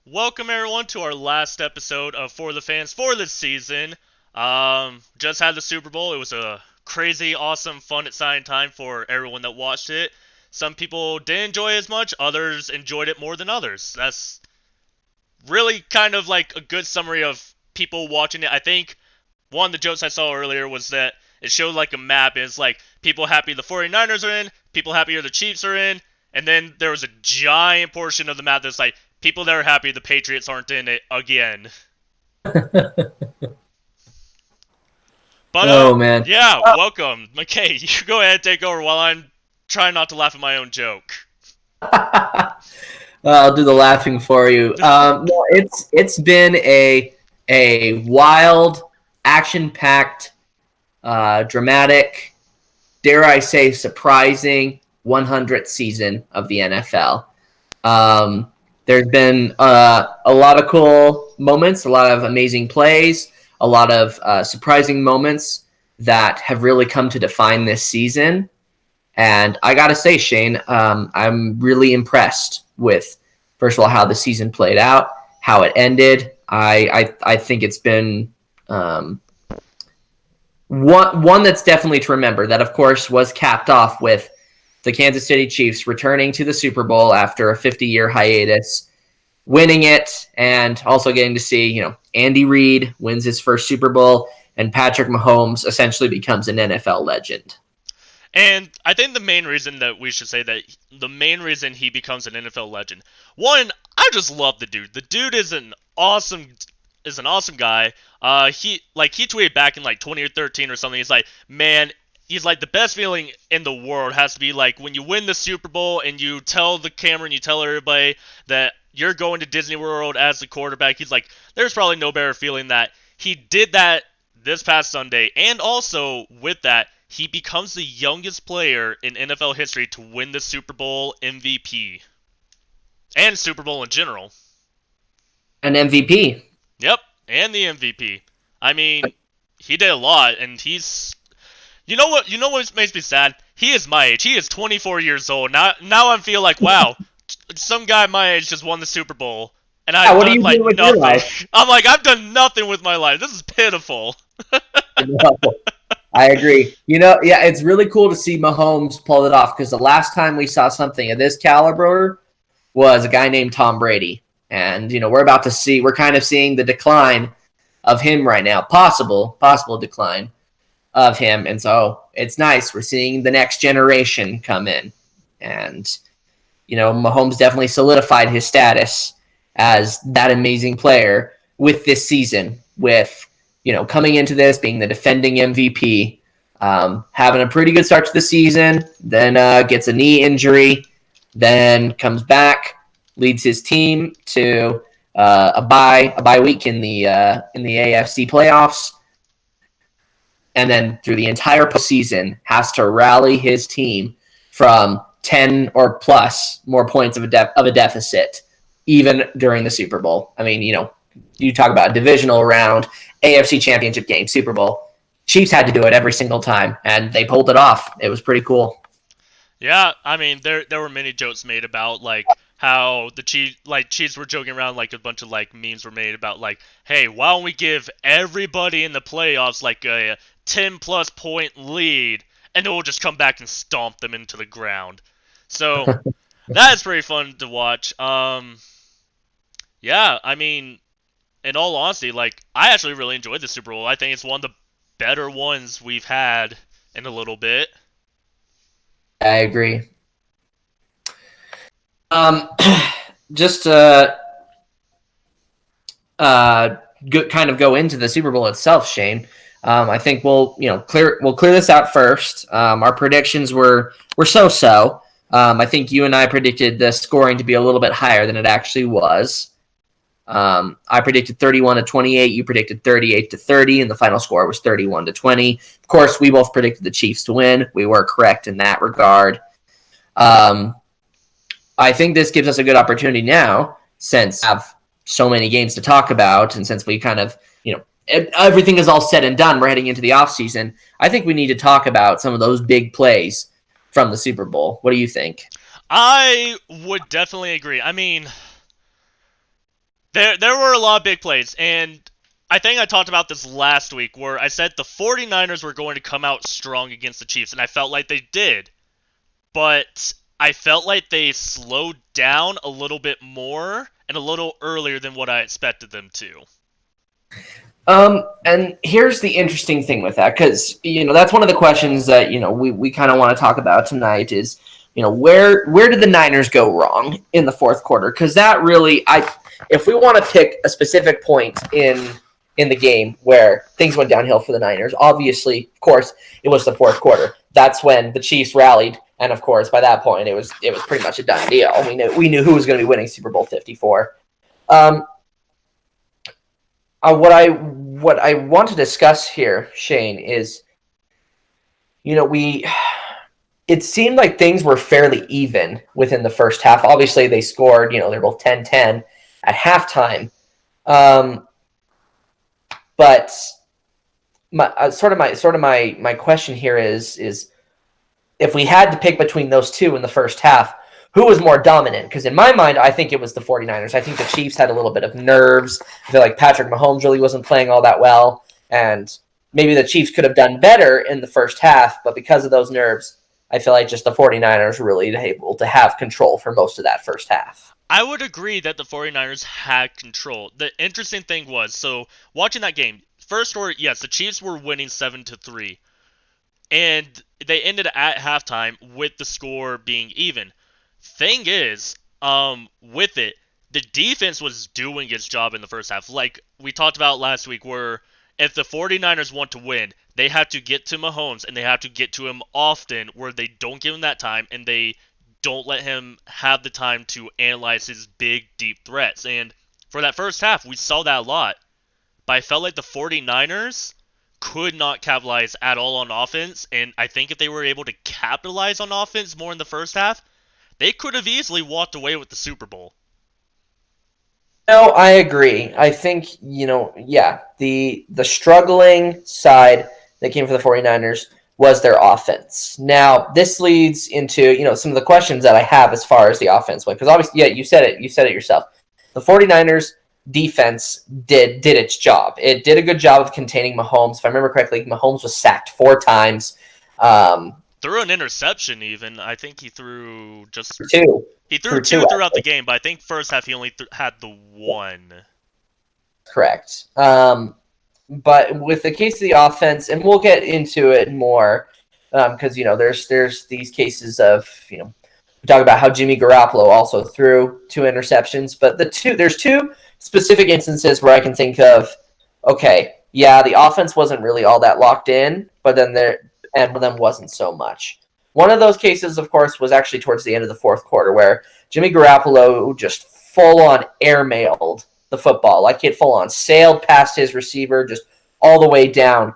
Welcome everyone to our last episode of For the Fans for this season. Just had the Super Bowl. It was a crazy, awesome, fun, exciting time for everyone that watched it. Some people didn't enjoy it as much, others enjoyed it more than others. That's really kind of like a good summary of people watching it. I think one of the jokes I saw earlier was that it showed like a map, and it's like people happy the 49ers are in, people happy the Chiefs are in, and then there was a giant portion of the map that's like people that are happy the Patriots aren't in it again. But Oh man. yeah, welcome. McKay, you go ahead and take over while I'm trying not to laugh at my own joke. I'll do the laughing for you. No, it's been a wild, action packed, dramatic, dare I say, surprising 100th season of the NFL. There's been a lot of cool moments, a lot of amazing plays, a lot of surprising moments that have really come to define this season. And I got to say, Shane, I'm really impressed with, first of all, how the season played out, how it ended. I think it's been one that's definitely to remember. That, of course, was capped off with the Kansas City Chiefs returning to the Super Bowl after a 50-year hiatus, winning it, and also getting to see, Andy Reid wins his first Super Bowl, and Patrick Mahomes essentially becomes an NFL legend. And I think the main reason that we should say that the main reason he becomes an NFL legend, one, I just love the dude. The dude is an awesome guy. He tweeted back in like 2013 or something. He's like, man, he's like the best feeling in the world has to be like when you win the Super Bowl and you tell the camera and you tell everybody that you're going to Disney World as the quarterback. He's like, there's probably no better feeling that he did that this past Sunday, and also with that, he becomes the youngest player in NFL history to win the Super Bowl MVP and Super Bowl in general. An MVP. Yep, and the MVP. I mean, he did a lot, and he's. You know what? You know what makes me sad? He is my age. He is 24 years old. Now I feel like, wow, some guy my age just won the Super Bowl, and Yeah, I've what are done you like doing with your nothing. life? I'm like, I've done nothing with my life. This is pitiful. No, I agree. Yeah, it's really cool to see Mahomes pull it off because the last time we saw something of this caliber was a guy named Tom Brady. And, we're kind of seeing the decline of him right now, possible decline of him. And so it's nice. We're seeing the next generation come in. And, Mahomes definitely solidified his status as that amazing player with this season, with, coming into this, being the defending MVP, having a pretty good start to the season, then gets a knee injury, then comes back, leads his team to a bye week in the AFC playoffs, and then through the entire postseason has to rally his team from 10 or plus more points of a deficit, even during the Super Bowl. I mean, you talk about a divisional round, AFC Championship game, Super Bowl. Chiefs had to do it every single time, and they pulled it off. It was pretty cool. Yeah, I mean there were many jokes made about like how the Chiefs were joking around, like a bunch of like memes were made about like, hey, why don't we give everybody in the playoffs like a 10 plus point lead, and then we'll just come back and stomp them into the ground. So that is pretty fun to watch. Yeah, I mean, in all honesty, like I actually really enjoyed the Super Bowl. I think it's one of the better ones we've had in a little bit. I agree. Um, just to kind of go into the Super Bowl itself, Shane. I think we'll clear this out first. Our predictions were so. I think you and I predicted the scoring to be a little bit higher than it actually was. I predicted 31-28. You predicted 38-30, and the final score was 31-20. Of course, we both predicted the Chiefs to win. We were correct in that regard. Um, I think this gives us a good opportunity now, since we have so many games to talk about, and since we kind of, everything is all said and done, we're heading into the offseason. I think we need to talk about some of those big plays from the Super Bowl. What do you think? I would definitely agree. I mean, There were a lot of big plays, and I think I talked about this last week where I said the 49ers were going to come out strong against the Chiefs, and I felt like they did. But I felt like they slowed down a little bit more and a little earlier than what I expected them to. And here's the interesting thing with that, because that's one of the questions that we kind of want to talk about tonight is where did the Niners go wrong in the fourth quarter? Because that really, if we want to pick a specific point in the game where things went downhill for the Niners, obviously, of course, it was the fourth quarter. That's when the Chiefs rallied, and of course, by that point, it was pretty much a done deal. We knew who was going to be winning Super Bowl 54. What I want to discuss here, Shane, is it seemed like things were fairly even within the first half. Obviously, they scored, they're both 10-10 at halftime. But my question here is if we had to pick between those two in the first half, who was more dominant? Because in my mind, I think it was the 49ers. I think the Chiefs had a little bit of nerves. I feel like Patrick Mahomes really wasn't playing all that well. And maybe the Chiefs could have done better in the first half, but because of those nerves, I feel like just the 49ers were really able to have control for most of that first half. I would agree that the 49ers had control. The interesting thing was, so watching that game, first quarter, yes, the Chiefs were winning 7-3. And they ended at halftime with the score being even. Thing is, with it, the defense was doing its job in the first half. Like we talked about last week, where if the 49ers want to win, they have to get to Mahomes, and they have to get to him often, where they don't give him that time, and they don't let him have the time to analyze his big, deep threats. And for that first half, we saw that a lot. But I felt like the 49ers could not capitalize at all on offense, and I think if they were able to capitalize on offense more in the first half, they could have easily walked away with the Super Bowl. No, I agree. I think, the struggling side that came for the 49ers was their offense. Now, this leads into, some of the questions that I have as far as the offense went. Because obviously, yeah, you said it yourself. The 49ers defense did its job. It did a good job of containing Mahomes. If I remember correctly, Mahomes was sacked 4 times. Threw an interception even. I think he threw just 2. He threw two throughout the game, but I think first half he only had the 1. Correct. But with the case of the offense, and we'll get into it more, because there's these cases of we talk about how Jimmy Garoppolo also threw 2 interceptions, but there's 2 specific instances where I can think of. Okay, yeah, the offense wasn't really all that locked in, but then one of them wasn't so much. One of those cases, of course, was actually towards the end of the fourth quarter, where Jimmy Garoppolo just full-on airmailed the football. Like he had full-on sailed past his receiver, just all the way down.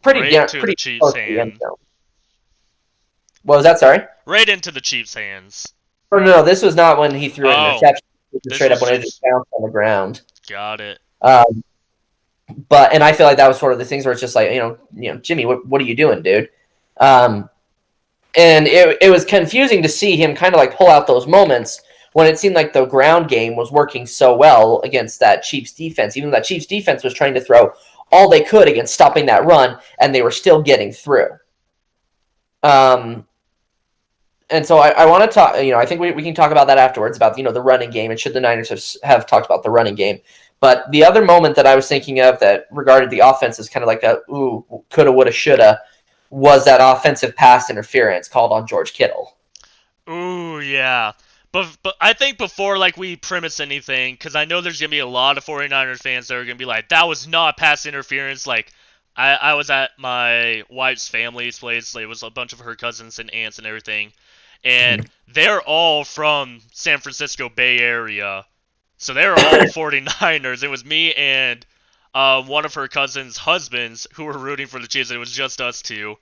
Pretty the Chiefs' hands. What was that, sorry? Right into the Chiefs' hands. Oh, no, this was not when he threw an interception. It was straight up when it just bounced on the ground. Got it. And I feel like that was sort of the things where it's just like, Jimmy, what are you doing, dude? And it was confusing to see him kind of like pull out those moments when it seemed like the ground game was working so well against that Chiefs defense. Even though that Chiefs defense was trying to throw all they could against stopping that run, and they were still getting through. And so I want to talk, I think we can talk about that afterwards, about, the running game, and should the Niners have talked about the running game. But the other moment that I was thinking of that regarded the offense is kind of like a, coulda, woulda, shoulda, was that offensive pass interference called on George Kittle. Ooh, yeah. But I think before we premise anything, because I know there's going to be a lot of 49ers fans that are going to be like, that was not pass interference. I was at my wife's family's place. It was a bunch of her cousins and aunts and everything. And they're all from San Francisco Bay Area. So they're all 49ers. It was me and one of her cousins' husbands who were rooting for the Chiefs. It was just us two.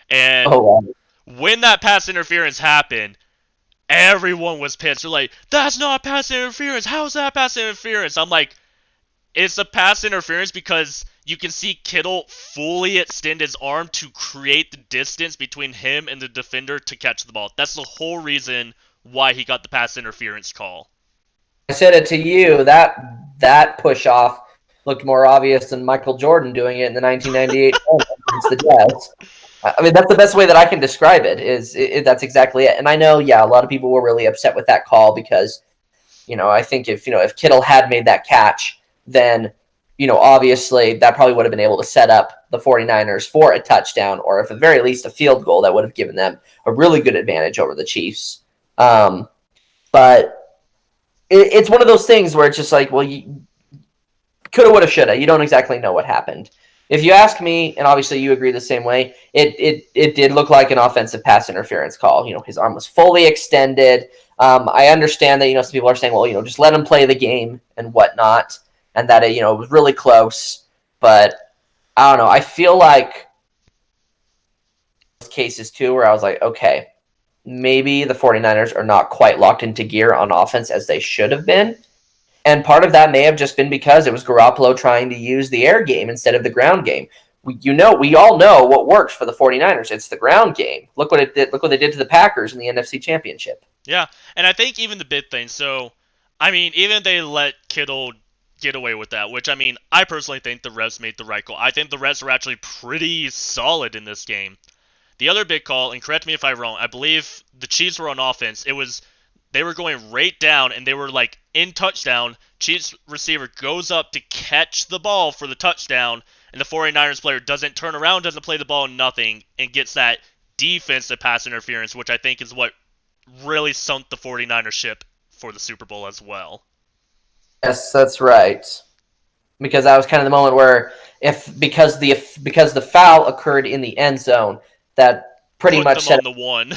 And when that pass interference happened, everyone was pissed. They're like, that's not pass interference. How's that pass interference? I'm like, it's a pass interference because you can see Kittle fully extend his arm to create the distance between him and the defender to catch the ball. That's the whole reason why he got the pass interference call. I said it to you, that that push off looked more obvious than Michael Jordan doing it in the 1998 against the Jazz. I mean, that's the best way that I can describe it. That's exactly it. And I know, yeah, a lot of people were really upset with that call because, I think if Kittle had made that catch, then, obviously that probably would have been able to set up the 49ers for a touchdown, or if at the very least a field goal that would have given them a really good advantage over the Chiefs. But it's one of those things where it's just like, well, you coulda, woulda, shoulda. You don't exactly know what happened. If you ask me, and obviously you agree the same way, it did look like an offensive pass interference call. His arm was fully extended. I understand that some people are saying, well, just let him play the game and whatnot, and that it was really close. But I don't know. I feel like cases too where I was like, okay, maybe the 49ers are not quite locked into gear on offense as they should have been. And part of that may have just been because it was Garoppolo trying to use the air game instead of the ground game. We all know what works for the 49ers. It's the ground game. Look what it did. Look what they did to the Packers in the NFC Championship. Yeah, and I think even the big thing, so, I mean, even they let Kittle get away with that, which, I mean, I personally think the refs made the right call. I think the refs were actually pretty solid in this game. The other big call, and correct me if I'm wrong, I believe the Chiefs were on offense. They were going right down, and they were like in touchdown. Chiefs receiver goes up to catch the ball for the touchdown, and the 49ers player doesn't turn around, doesn't play the ball, nothing, and gets that defensive pass interference, which I think is what really sunk the 49ers ship for the Super Bowl as well. Yes, that's right. Because that was kind of the moment where because the foul occurred in the end zone, that pretty much set them on the one.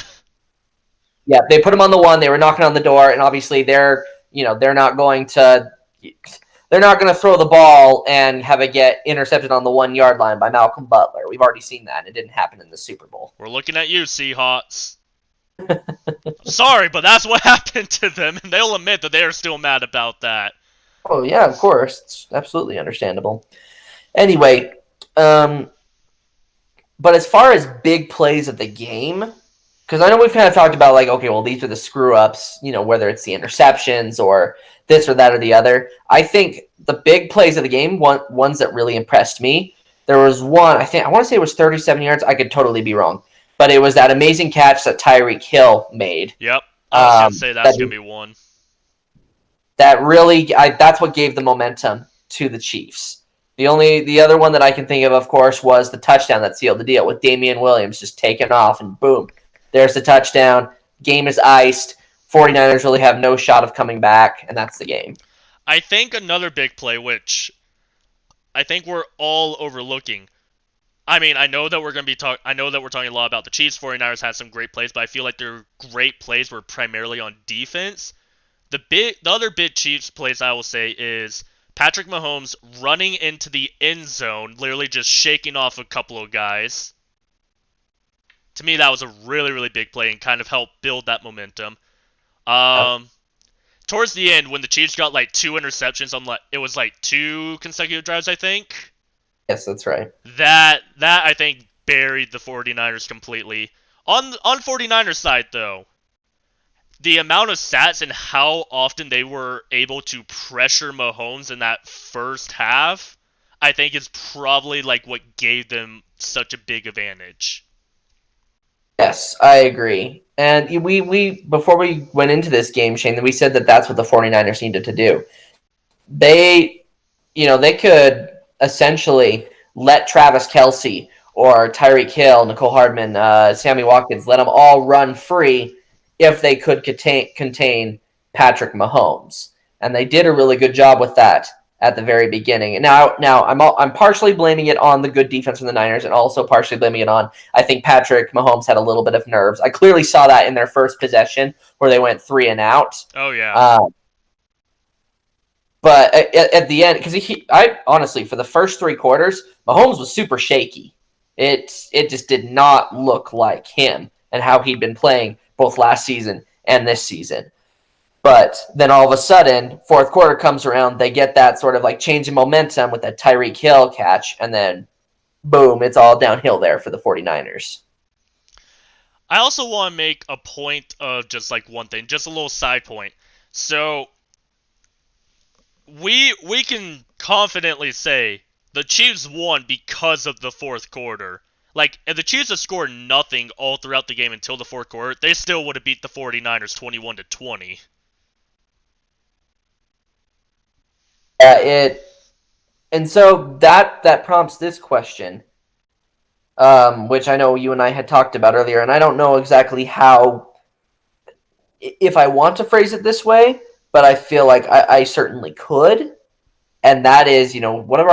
Yeah, they put them on the one. They were knocking on the door, and obviously they're not going to throw the ball and have it get intercepted on the 1 yard line by Malcolm Butler. We've already seen that. It didn't happen in the Super Bowl. We're looking at you, Seahawks. Sorry, but that's what happened to them, and they'll admit that they are still mad about that. Oh yeah, of course, it's absolutely understandable. Anyway, but as far as big plays of the game. Because I know we've kind of talked about, like, okay, well, these are the screw-ups, whether it's the interceptions or this or that or the other. I think the big plays of the game, ones that really impressed me, there was one, I want to say it was 37 yards. I could totally be wrong. But it was that amazing catch that Tyreek Hill made. Yep. I was going to say that's going to be one. That really, that's what gave the momentum to the Chiefs. The other one that I can think of course, was the touchdown that sealed the deal with Damian Williams just taking off and boom. There's the touchdown. Game is iced. 49ers really have no shot of coming back, and that's the game. I think another big play, which I think we're all overlooking. I mean, I know that we're talking a lot about the Chiefs. 49ers had some great plays, but I feel like their great plays were primarily on defense. The other big Chiefs plays I will say is Patrick Mahomes running into the end zone, literally just shaking off a couple of guys. To me, that was a really, really big play and kind of helped build that momentum. Towards the end, when the Chiefs got like 2 interceptions on it was like 2 consecutive drives, I think. Yes, that's right. That I think buried the 49ers completely. On 49ers side, though, the amount of stats and how often they were able to pressure Mahomes in that first half, I think is probably like what gave them such a big advantage. Yes, I agree. And we before we went into this game, Shane, we said that that's what the 49ers needed to do. They could essentially let Travis Kelce or Tyreek Hill, Nicole Hardman, Sammy Watkins, let them all run free if they could contain Patrick Mahomes. And they did a really good job with that at the very beginning. And now I'm partially blaming it on the good defense from the Niners and also partially blaming it on, I think Patrick Mahomes had a little bit of nerves. I clearly saw that in their first possession where they went 3 and out. Oh, yeah. But at the end, because I honestly, for the first 3 quarters, Mahomes was super shaky. It just did not look like him and how he'd been playing both last season and this season. But then all of a sudden, fourth quarter comes around, they get that sort of like change in momentum with that Tyreek Hill catch, and then boom, it's all downhill there for the 49ers. I also want to make a point of just like one thing, just a little side point. So we can confidently say the Chiefs won because of the fourth quarter. Like, if the Chiefs had scored nothing all throughout the game until the fourth quarter, they still would have beat the 49ers 21-20. It and so that prompts this question, which I know you and I had talked about earlier, and I don't know exactly how, if I want to phrase it this way, but I feel like I certainly could, and that is, what are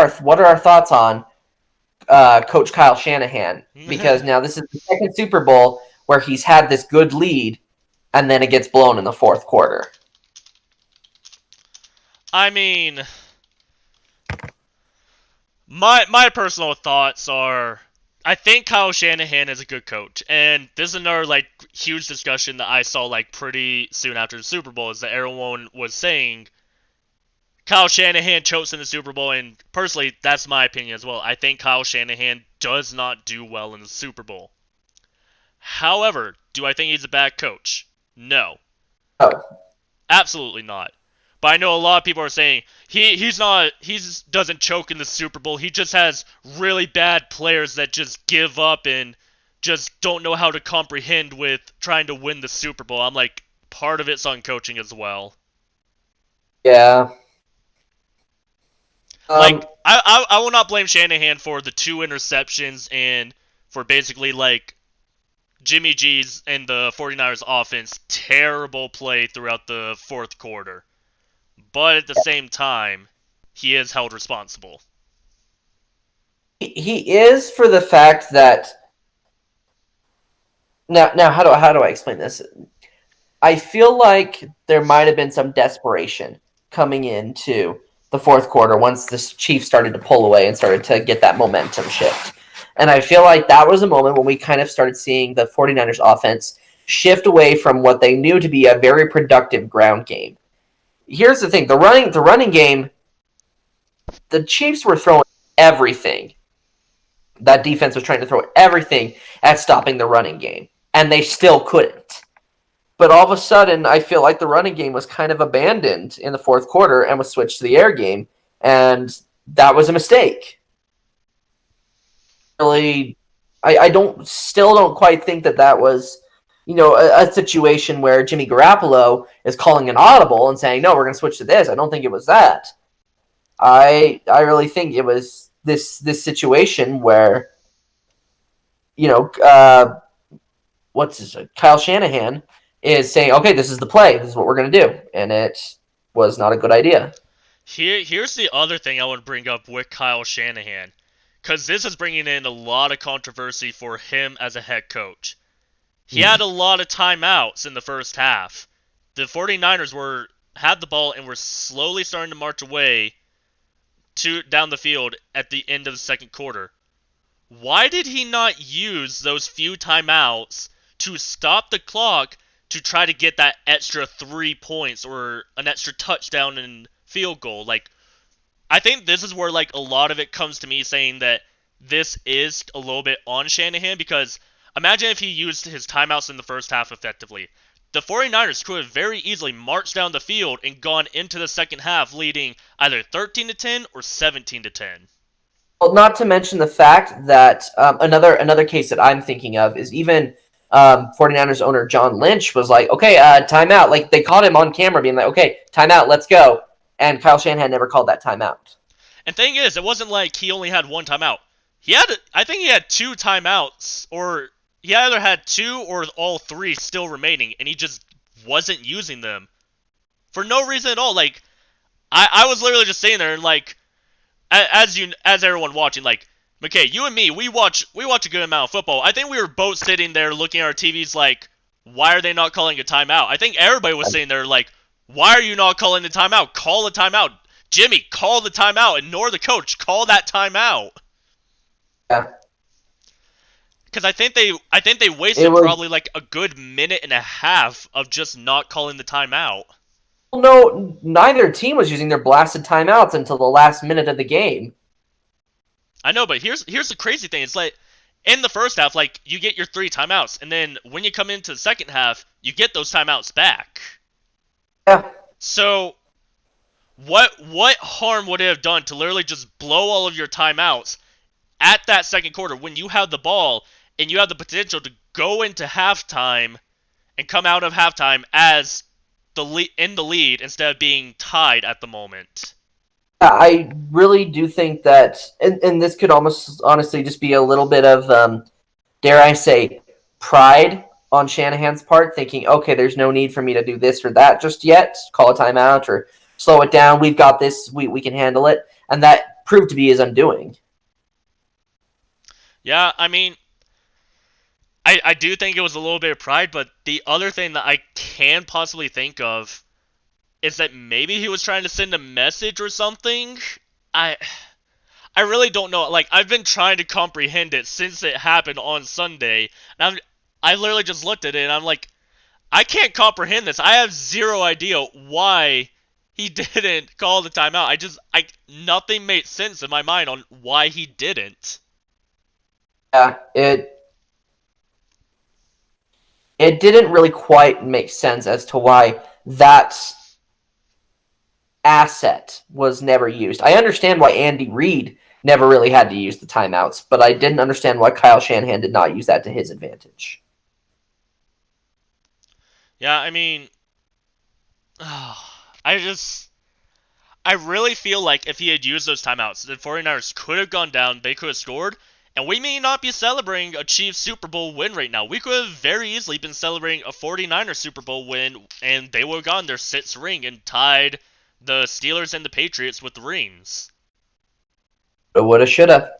our thoughts on Coach Kyle Shanahan? Because now this is the second Super Bowl where he's had this good lead, and then it gets blown in the fourth quarter. I mean, my personal thoughts are, I think Kyle Shanahan is a good coach, and this is another like huge discussion that I saw like pretty soon after the Super Bowl, is that everyone was saying Kyle Shanahan chokes in the Super Bowl, and personally, that's my opinion as well. I think Kyle Shanahan does not do well in the Super Bowl. However, do I think he's a bad coach? No. Oh. Absolutely not. But I know a lot of people are saying he doesn't choke in the Super Bowl. He just has really bad players that just give up and just don't know how to comprehend with trying to win the Super Bowl. I'm like, part of it's on coaching as well. Yeah. Like, I will not blame Shanahan for the 2 interceptions and for basically like Jimmy G's and the 49ers offense terrible play throughout the fourth quarter. But at the same time, he is held responsible. He is, for the fact that now how do I explain this? I feel like there might have been some desperation coming into the fourth quarter once the Chiefs started to pull away and started to get that momentum shift. And I feel like that was a moment when we kind of started seeing the 49ers offense shift away from what they knew to be a very productive ground game. Here's the thing, the running game, the Chiefs were throwing everything. That defense was trying to throw everything at stopping the running game, and they still couldn't. But all of a sudden, I feel like the running game was kind of abandoned in the fourth quarter and was switched to the air game, and that was a mistake. Really, I still don't quite think that was, a situation where Jimmy Garoppolo is calling an audible and saying, no, we're going to switch to this. I don't think it was that. I really think it was this situation where, Kyle Shanahan is saying, okay, this is the play. This is what we're going to do. And it was not a good idea. Here's the other thing I want to bring up with Kyle Shanahan, because this is bringing in a lot of controversy for him as a head coach. He had a lot of timeouts in the first half. The 49ers had the ball and were slowly starting to march away down the field at the end of the second quarter. Why did he not use those few timeouts to stop the clock to try to get that extra 3 points or an extra touchdown and field goal? Like, I think this is where like a lot of it comes to me saying that this is a little bit on Shanahan, because imagine if he used his timeouts in the first half effectively. The 49ers could have very easily marched down the field and gone into the second half leading either 13-10 or 17-10. Well, not to mention the fact that another case that I'm thinking of is even 49ers owner John Lynch was like, okay, timeout. Like, they caught him on camera being like, okay, timeout, let's go. And Kyle Shanahan never called that timeout. And thing is, it wasn't like he only had one timeout. I think he had 2 timeouts, or he either had 2 or all 3 still remaining, and he just wasn't using them for no reason at all. Like, I was literally just sitting there and like, as everyone watching, like, McKay, you and me, we watch a good amount of football. I think we were both sitting there looking at our TVs like, why are they not calling a timeout? I think everybody was sitting there like, why are you not calling the timeout? Call the timeout. Jimmy, call the timeout. Ignore the coach. Call that timeout. Yeah. Because I think they wasted probably like a good minute and a half of just not calling the timeout. Well, no, neither team was using their blasted timeouts until the last minute of the game. I know, but here's the crazy thing. It's like, in the first half, like, you get your 3 timeouts, and then when you come into the second half, you get those timeouts back. Yeah. So, What harm would it have done to literally just blow all of your timeouts at that second quarter when you have the ball and you have the potential to go into halftime and come out of halftime as in the lead instead of being tied at the moment? I really do think that, and this could almost honestly just be a little bit of, dare I say, pride on Shanahan's part, thinking, okay, there's no need for me to do this or that just yet. Call a timeout or slow it down. We've got this. We can handle it. And that proved to be his undoing. Yeah, I mean, I do think it was a little bit of pride, but the other thing that I can possibly think of is that maybe he was trying to send a message or something. I I really don't know. Like, I've been trying to comprehend it since it happened on Sunday. And I literally just looked at it and I'm like, I can't comprehend this. I have zero idea why he didn't call the timeout. Nothing made sense in my mind on why he didn't. Yeah, it didn't really quite make sense as to why that asset was never used. I understand why Andy Reid never really had to use the timeouts, but I didn't understand why Kyle Shanahan did not use that to his advantage. Yeah, I mean, I really feel like if he had used those timeouts, the 49ers could have gone down, they could have scored, and we may not be celebrating a Chiefs Super Bowl win right now. We could have very easily been celebrating a 49ers Super Bowl win, and they would have gotten their sixth ring and tied the Steelers and the Patriots with the rings. It woulda, shoulda.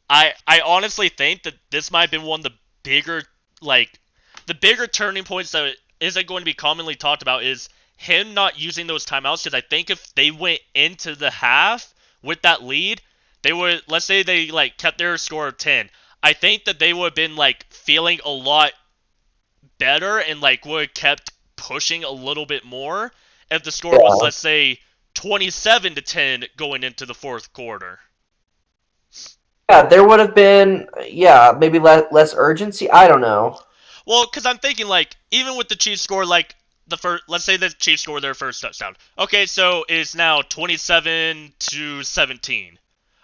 I honestly think that this might have been one of the bigger, like, the bigger turning points that isn't going to be commonly talked about is him not using those timeouts, because I think if they went into the half with that lead, they would, let's say they like kept their score of 10. I think that they would have been like feeling a lot better and like would have kept pushing a little bit more if the score was, let's say, 27-10 going into the fourth quarter. Yeah, there would have been, maybe less urgency. I don't know. Well, because I'm thinking, like, even with the Chiefs score, like, the first, let's say the Chiefs score their first touchdown. Okay, so it's now 27-17.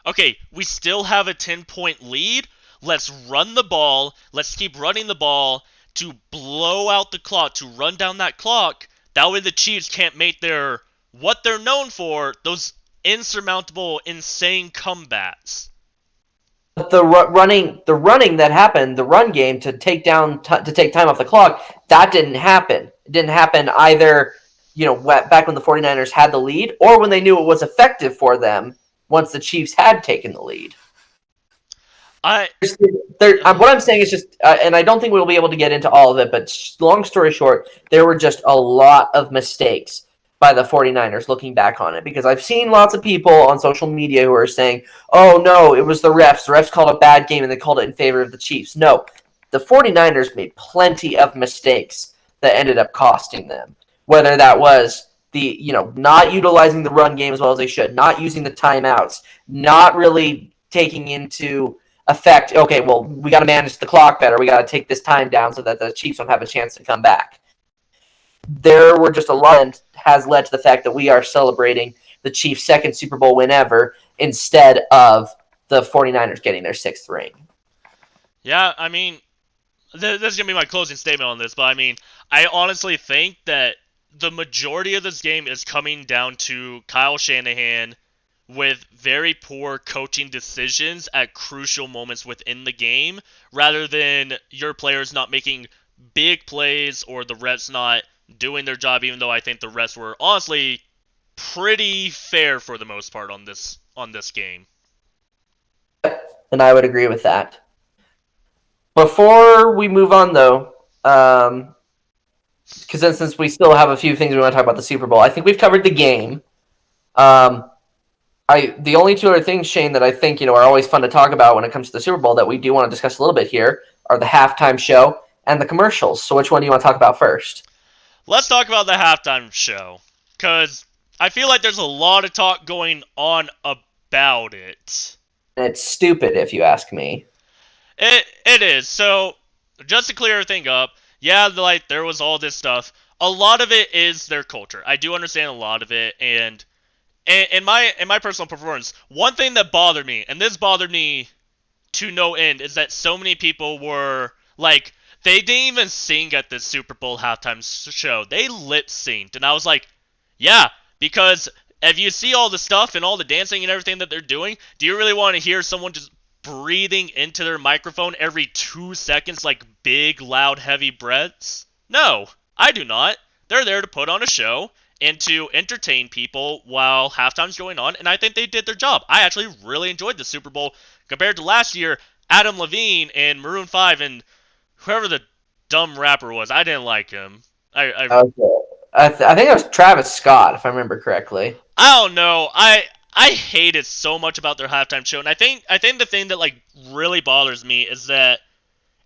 Okay, we still have a 10-point lead. Let's run the ball. Let's keep running the ball to blow out the clock, to run down that clock. That way the Chiefs can't make what they're known for, those insurmountable, insane comebacks. But the running that happened, the run game to take time off the clock, that didn't happen. It didn't happen either, back when the 49ers had the lead or when they knew it was effective for them once the Chiefs had taken the lead. What I'm saying is just, and I don't think we'll be able to get into all of it, but long story short, there were just a lot of mistakes by the 49ers looking back on it, because I've seen lots of people on social media who are saying, oh no, it was the refs. The refs called a bad game and they called it in favor of the Chiefs. No, the 49ers made plenty of mistakes that ended up costing them, whether that was not utilizing the run game as well as they should, not using the timeouts, not really taking into effect, okay, well, we got to manage the clock better. We got to take this time down so that the Chiefs don't have a chance to come back. There were just a lot, and has led to the fact that we are celebrating the Chiefs' second Super Bowl win ever instead of the 49ers getting their sixth ring. Yeah, I mean, this is going to be my closing statement on this, but I mean, I honestly think that the majority of this game is coming down to Kyle Shanahan with very poor coaching decisions at crucial moments within the game, rather than your players not making big plays or the refs not doing their job, even though I think the refs were honestly pretty fair for the most part on this game. And I would agree with that. Before we move on, though, because since we still have a few things we want to talk about the Super Bowl, I think we've covered the game. The only two other things, Shane, that I think are always fun to talk about when it comes to the Super Bowl that we do want to discuss a little bit here are the halftime show and the commercials. So which one do you want to talk about first? Let's talk about the halftime show, because I feel like there's a lot of talk going on about it. And it's stupid, if you ask me. It is. So, just to clear everything up, yeah, like, there was all this stuff. A lot of it is their culture. I do understand a lot of it, and in my personal preference, one thing that bothered me, and this bothered me to no end, is that so many people were like, they didn't even sing at the Super Bowl halftime show. They lip synced, and I was like, yeah, because if you see all the stuff and all the dancing and everything that they're doing, do you really want to hear someone just breathing into their microphone every 2 seconds like big, loud, heavy breaths? No, I do not. They're there to put on a show and to entertain people while halftime's going on, and I think they did their job. I actually really enjoyed the Super Bowl compared to last year. Adam Levine and Maroon 5 and whoever the dumb rapper was. I didn't like him. Okay. I think it was Travis Scott, if I remember correctly. I don't know. I hate it so much about their halftime show, and I think the thing that like really bothers me is that,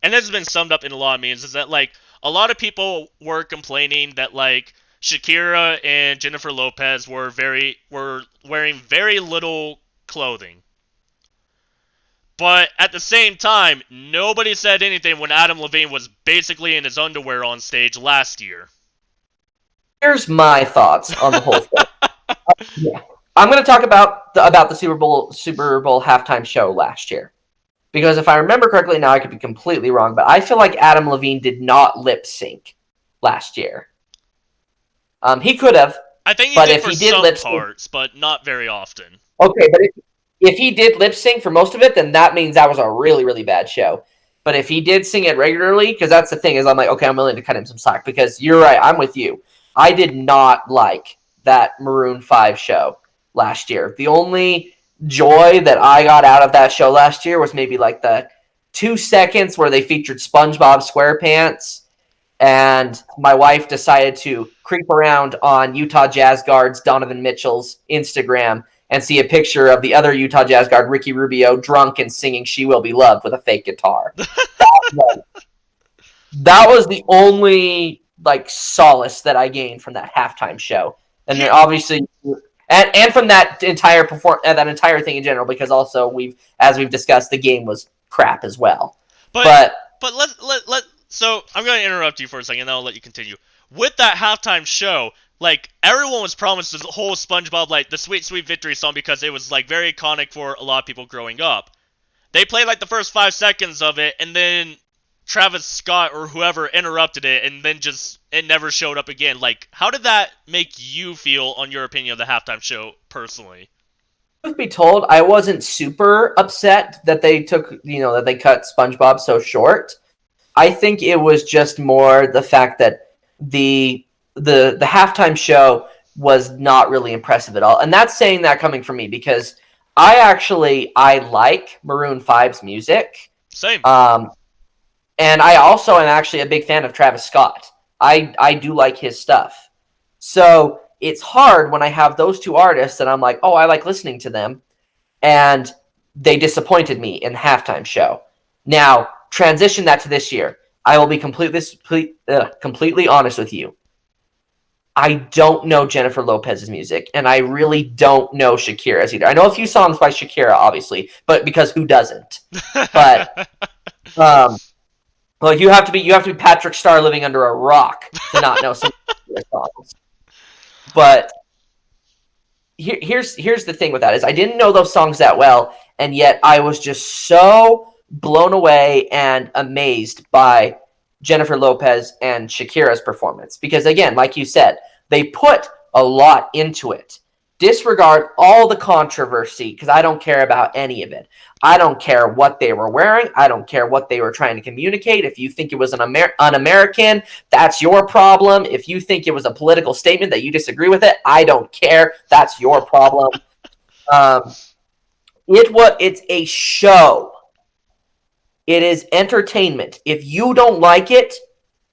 and this has been summed up in a lot of memes, is that like a lot of people were complaining that like Shakira and Jennifer Lopez were wearing very little clothing. But at the same time, nobody said anything when Adam Levine was basically in his underwear on stage last year. Here's my thoughts on the whole thing. Yeah. I'm going to talk about the Super Bowl halftime show last year. Because if I remember correctly, now I could be completely wrong, but I feel like Adam Levine did not lip sync last year. He could have. I think he but did if for he did some lip sync, parts, but not very often. okay, but if he did lip sync for most of it, then that means that was a really, really bad show. But if he did sing it regularly, because that's the thing, is I'm like, okay, I'm willing to cut him some slack, because you're right, I'm with you. I did not like that Maroon 5 show last year. The only joy that I got out of that show last year was maybe like the 2 seconds where they featured SpongeBob SquarePants, and my wife decided to creep around on Utah Jazz guard's Donovan Mitchell's Instagram and see a picture of the other Utah Jazz guard, Ricky Rubio, drunk and singing "She Will Be Loved" with a fake guitar. That was the only like solace that I gained from that halftime show, and then obviously, and from that entire that entire thing in general, because also as we've discussed, the game was crap as well. But let so I'm going to interrupt you for a second, and then I'll let you continue. With that halftime show, like everyone was promised the whole SpongeBob, like the Sweet Sweet Victory song, because it was like very iconic for a lot of people growing up. They played like the first 5 seconds of it, and then Travis Scott or whoever interrupted it, and then just it never showed up again. Like, how did that make you feel on your opinion of the halftime show personally? Truth be told, I wasn't super upset that they that they cut SpongeBob so short. I think it was just more the fact that the halftime show was not really impressive at all. And that's saying that coming from me, because I like Maroon 5's music. Same. And I also am actually a big fan of Travis Scott. I do like his stuff. So it's hard when I have those two artists and I'm like, oh, I like listening to them, and they disappointed me in the halftime show. Now, transition that to this year. I will be completely honest with you. I don't know Jennifer Lopez's music, and I really don't know Shakira's either. I know a few songs by Shakira, obviously, but because who doesn't? But well, you have to be Patrick Starr living under a rock to not know some Shakira songs. But here's the thing with that is I didn't know those songs that well, and yet I was just so blown away and amazed by Jennifer Lopez and Shakira's performance. Because again, like you said, they put a lot into it. Disregard all the controversy, because I don't care about any of it. I don't care what they were wearing. I don't care what they were trying to communicate. If you think it was un-American, that's your problem. If you think it was a political statement that you disagree with it, I don't care. That's your problem. It's a show. It is entertainment. If you don't like it,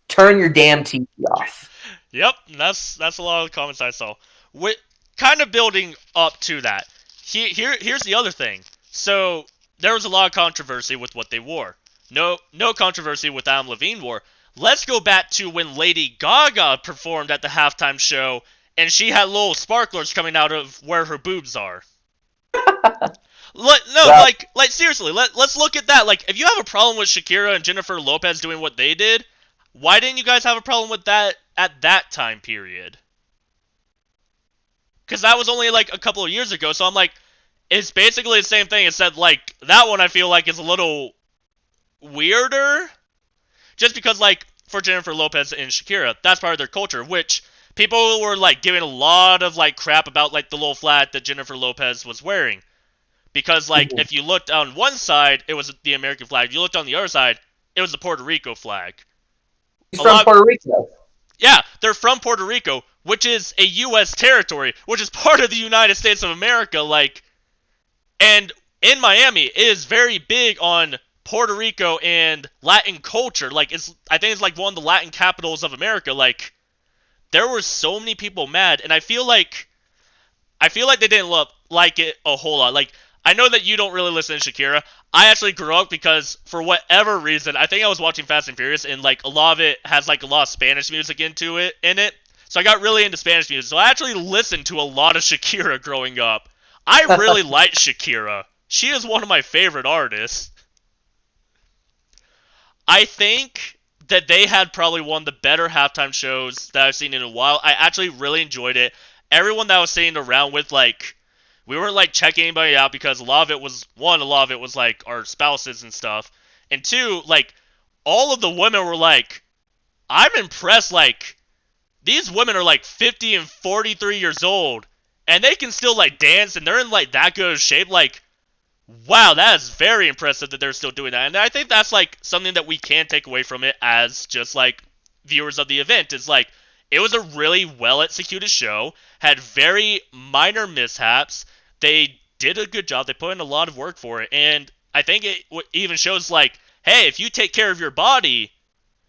turn your damn TV off. Yep, that's a lot of the comments I saw. With kind of building up to that, here's the other thing. So there was a lot of controversy with what they wore. No controversy with Adam Levine wore. Let's go back to when Lady Gaga performed at the halftime show, and she had little sparklers coming out of where her boobs are. Like seriously, let's look at that. Like, if you have a problem with Shakira and Jennifer Lopez doing what they did, why didn't you guys have a problem with that at that time period? because that was only like a couple of years ago. So I'm like, it's basically the same thing. Except like that one, I feel like is a little weirder, just because like for Jennifer Lopez and Shakira, that's part of their culture, which people were like giving a lot of like crap about like the little flag that Jennifer Lopez was wearing. Because like if you looked on one side, it was the American flag. If you looked on the other side, it was the Puerto Rico flag. He's from Puerto Rico. Yeah, they're from Puerto Rico, which is a U.S. territory, which is part of the United States of America. Like, and in Miami, it is very big on Puerto Rico and Latin culture. Like, I think it's like one of the Latin capitals of America. Like, there were so many people mad, and I feel like they didn't like it a whole lot. Like, I know that you don't really listen to Shakira. I actually grew up because, for whatever reason, I think I was watching Fast and Furious, and like a lot of it has like a lot of Spanish music in it. So I got really into Spanish music. So I actually listened to a lot of Shakira growing up. I really like Shakira. She is one of my favorite artists. I think that they had probably one of the better halftime shows that I've seen in a while. I actually really enjoyed it. Everyone that I was sitting around with, like, we weren't like checking anybody out because a lot of it was like our spouses and stuff. And two, like, all of the women were like, I'm impressed, like, these women are like 50 and 43 years old and they can still like dance and they're in like that good of shape. Like, wow, that is very impressive that they're still doing that. And I think that's like something that we can take away from it as just like viewers of the event. Is like, it was a really well executed show, had very minor mishaps. They did a good job. They put in a lot of work for it. And I think it even shows like, hey, if you take care of your body,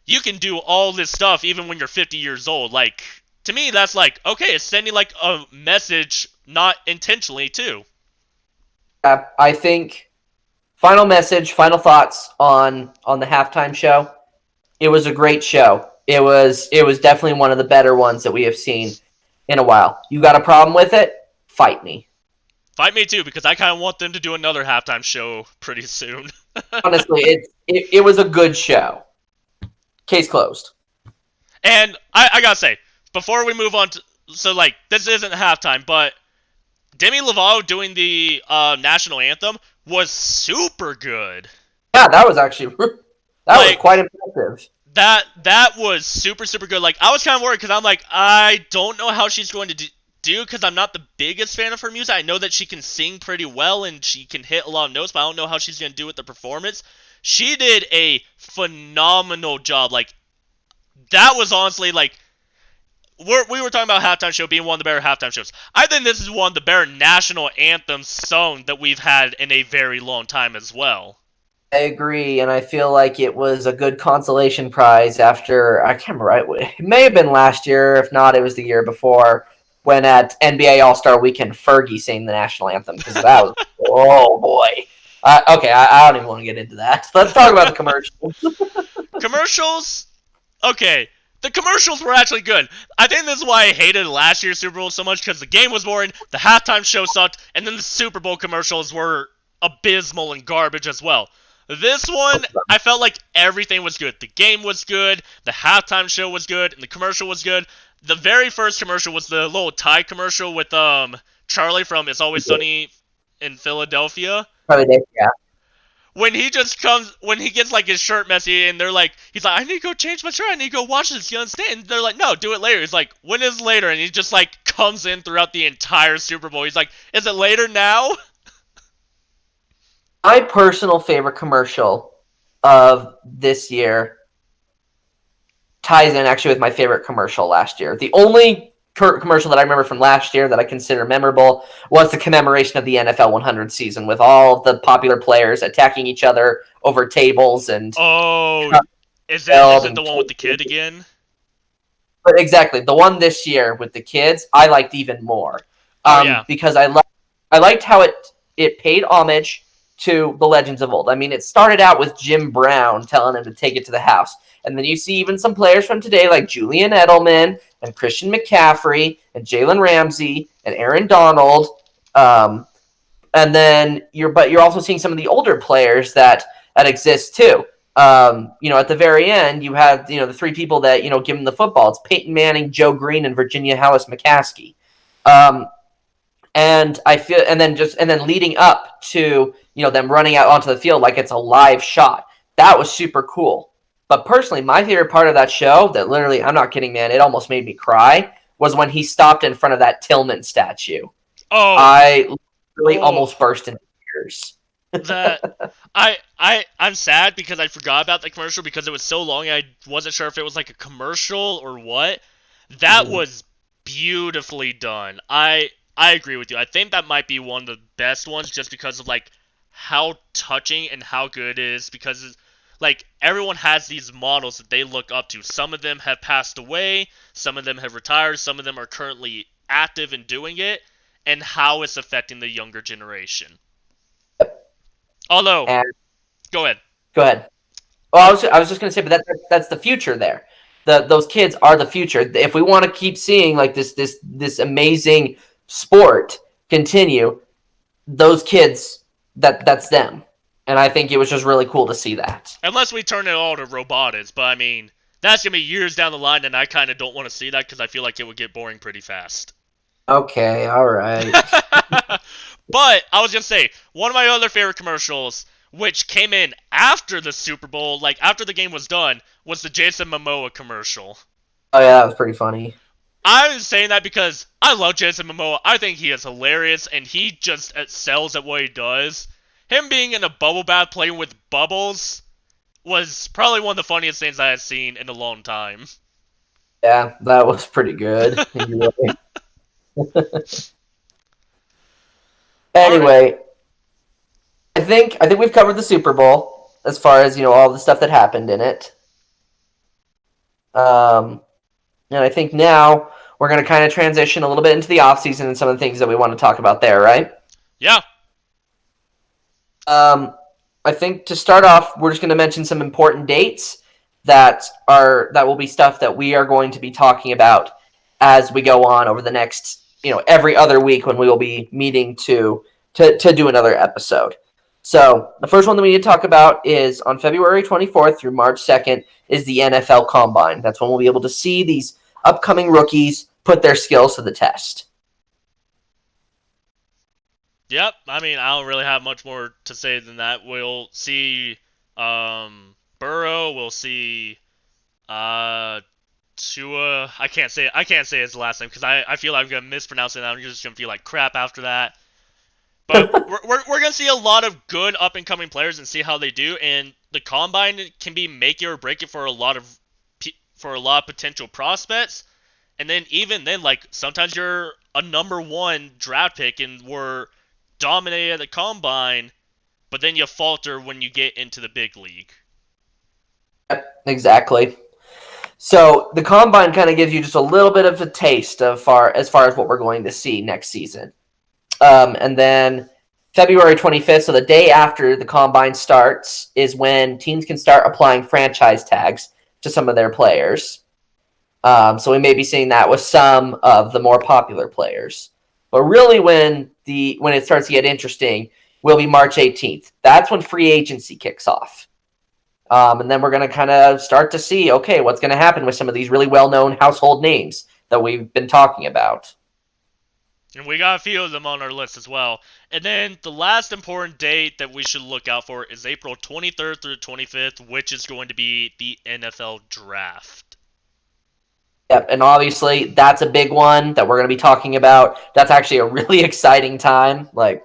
you can do all this stuff even when you're 50 years old. Like, to me, that's like, okay, it's sending like a message, not intentionally, too. I think final message, final thoughts on the halftime show. It was a great show. It was definitely one of the better ones that we have seen in a while. You got a problem with it? Fight me. Fight me too, because I kind of want them to do another halftime show pretty soon. Honestly, it was a good show. Case closed. And I gotta say, before we move on to, so like, this isn't halftime, but Demi Lovato doing the national anthem was super good. Yeah, that was actually was quite impressive. That was super good. Like, I was kind of worried because I'm like, I don't know how she's going to do because I'm not the biggest fan of her music. I know that she can sing pretty well and she can hit a lot of notes, but I don't know how she's going to do with the performance. She did a phenomenal job. Like, that was honestly like, we were talking about halftime show being one of the better halftime shows. I think this is one of the better national anthem songs that we've had in a very long time as well. I agree, and I feel like it was a good consolation prize after, I can't remember, it may have been last year, if not, it was the year before, when at NBA All-Star Weekend, Fergie sang the national anthem, because that was, oh boy. Okay, I don't even want to get into that. Let's talk about the commercials. Commercials? Okay, the commercials were actually good. I think this is why I hated last year's Super Bowl so much, because the game was boring, the halftime show sucked, and then the Super Bowl commercials were abysmal and garbage as well. This one, I felt like everything was good. The game was good, the halftime show was good, and the commercial was good. The very first commercial was the little Tide commercial with Charlie from It's Always Sunny in Philadelphia. Yeah. When he gets like his shirt messy and he's like, I need to go change my shirt, I need to go wash this, you understand? And they're like, no, do it later. He's like, when is later? And he just like comes in throughout the entire Super Bowl. He's like, is it later now? My personal favorite commercial of this year ties in actually with my favorite commercial last year. The only commercial that I remember from last year that I consider memorable was the commemoration of the NFL 100 season with all of the popular players attacking each other over tables and... Oh, is it the one with the kid again? But exactly, the one this year with the kids, I liked even more. Because I liked how it paid homage to the legends of old. I mean, it started out with Jim Brown telling him to take it to the house. And then you see even some players from today like Julian Edelman and Christian McCaffrey and Jalen Ramsey and Aaron Donald. And then you're also seeing some of the older players that exist too. At the very end, you have, the three people that, give them the football. It's Peyton Manning, Joe Green, and Virginia Hollis McCaskey. And I feel, and then leading up to them running out onto the field like it's a live shot. That was super cool. But personally, my favorite part of that show, that literally, I'm not kidding, man, it almost made me cry, was when he stopped in front of that Tillman statue. Oh, I really almost burst into tears. I'm sad because I forgot about the commercial because it was so long. I wasn't sure if it was like a commercial or what. That was beautifully done. I agree with you. I think that might be one of the best ones just because of like how touching and how good it is, because like everyone has these models that they look up to. Some of them have passed away, some of them have retired, some of them are currently active and doing it, and how it's affecting the younger generation. Although, And go ahead. go ahead. Well, I was just going to say, but that's the future there. Those kids are the future. If we want to keep seeing like this amazing sport continue, those kids, that's them. And I think it was just really cool to see that. Unless we turn it all to robotics, but I mean, that's going to be years down the line, and I kind of don't want to see that because I feel like it would get boring pretty fast. Okay, all right. But I was going to say, one of my other favorite commercials, which came in after the Super Bowl, like after the game was done, was the Jason Momoa commercial. Oh yeah, that was pretty funny. I'm saying that because I love Jason Momoa. I think he is hilarious, and he just excels at what he does. Him being in a bubble bath playing with bubbles was probably one of the funniest things I have seen in a long time. Yeah, that was pretty good. Anyway, I think we've covered the Super Bowl as far as all the stuff that happened in it. And I think now we're going to kind of transition a little bit into the offseason and some of the things that we want to talk about there, right? Yeah. I think to start off, we're just going to mention some important dates that will be stuff that we are going to be talking about as we go on over the next, every other week when we will be meeting to do another episode. So the first one that we need to talk about is on February 24th through March 2nd is the NFL Combine. That's when we'll be able to see these upcoming rookies put their skills to the test. Yep. I mean, I don't really have much more to say than that. We'll see Burrow. We'll see Tua. I can't say his last name because I feel like I'm gonna mispronounce it. And I'm just gonna feel like crap after that. But we're gonna see a lot of good up and coming players and see how they do. And the combine can be make it or break it for a lot of potential prospects. And then even then, like sometimes you're a number one draft pick and we're dominated at the combine, but then you falter when you get into the big league. Exactly. So the combine kind of gives you just a little bit of a taste as far as what we're going to see next season. And then February 25th, so the day after the combine starts, is when teams can start applying franchise tags to some of their players. So we may be seeing that with some of the more popular players. But really when it starts to get interesting will be March 18th. That's when free agency kicks off. And then we're going to kind of start to see, okay, what's going to happen with some of these really well-known household names that we've been talking about. And we got a few of them on our list as well. And then the last important date that we should look out for is April 23rd through 25th, which is going to be the NFL Draft. Yep, and obviously that's a big one that we're going to be talking about. That's actually a really exciting time. Like,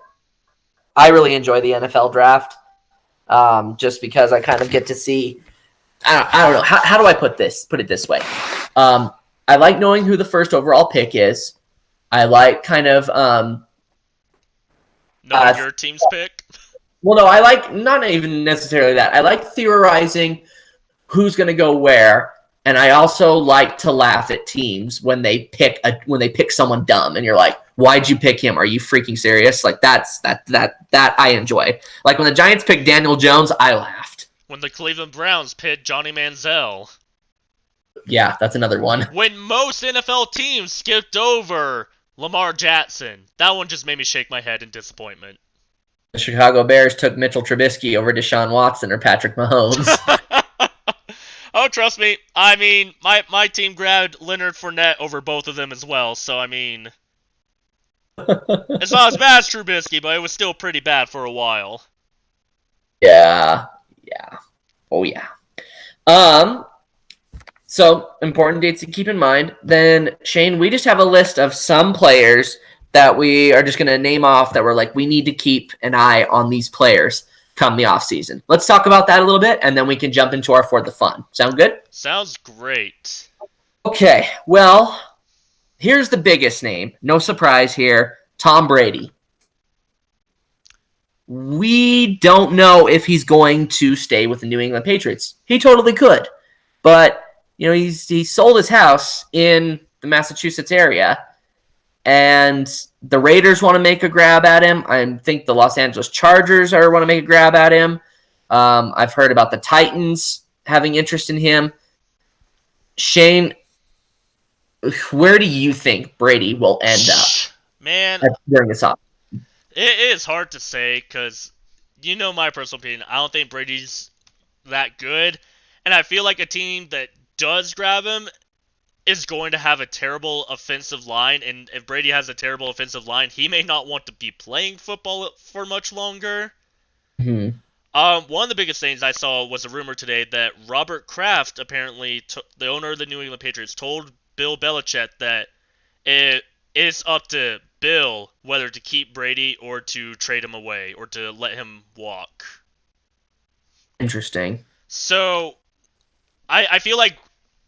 I really enjoy the NFL Draft just because I kind of get to see. I don't know. How do I put it this way? I like knowing who the first overall pick is. I like kind of knowing your team's pick. Well, no, I like not even necessarily that. I like theorizing who's going to go where, and I also like to laugh at teams when they pick someone dumb, and you're like, "Why'd you pick him? Are you freaking serious?" Like that I enjoy. Like when the Giants picked Daniel Jones, I laughed. When the Cleveland Browns picked Johnny Manziel. Yeah, that's another one. When most NFL teams skipped over Lamar Jackson. That one just made me shake my head in disappointment. The Chicago Bears took Mitchell Trubisky over Deshaun Watson or Patrick Mahomes. Oh, trust me. I mean, my team grabbed Leonard Fournette over both of them as well. So, I mean... It's not as bad as Trubisky, but it was still pretty bad for a while. Yeah. Yeah. Oh yeah. Um. So important dates to keep in mind. Then Shane, we just have a list of some players that we are just going to name off that we're like we need to keep an eye on these players come the off season. Let's talk about that a little bit, and then we can jump into our for the fun. Sound good? Sounds great. Okay. Well, here's the biggest name. No surprise here. Tom Brady. We don't know if he's going to stay with the New England Patriots. He totally could. But, he sold his house in the Massachusetts area, and the Raiders want to make a grab at him. I think the Los Angeles Chargers want to make a grab at him. I've heard about the Titans having interest in him. Shane, where do you think Brady will end up? Man, during this off? It is hard to say because my personal opinion. I don't think Brady's that good, and I feel like a team that does grab him is going to have a terrible offensive line, and if Brady has a terrible offensive line, he may not want to be playing football for much longer. Mm-hmm. One of the biggest things I saw was a rumor today that Robert Kraft, apparently the owner of the New England Patriots, told Bill Belichick that it is up to Bill whether to keep Brady or to trade him away or to let him walk. Interesting. So, I feel like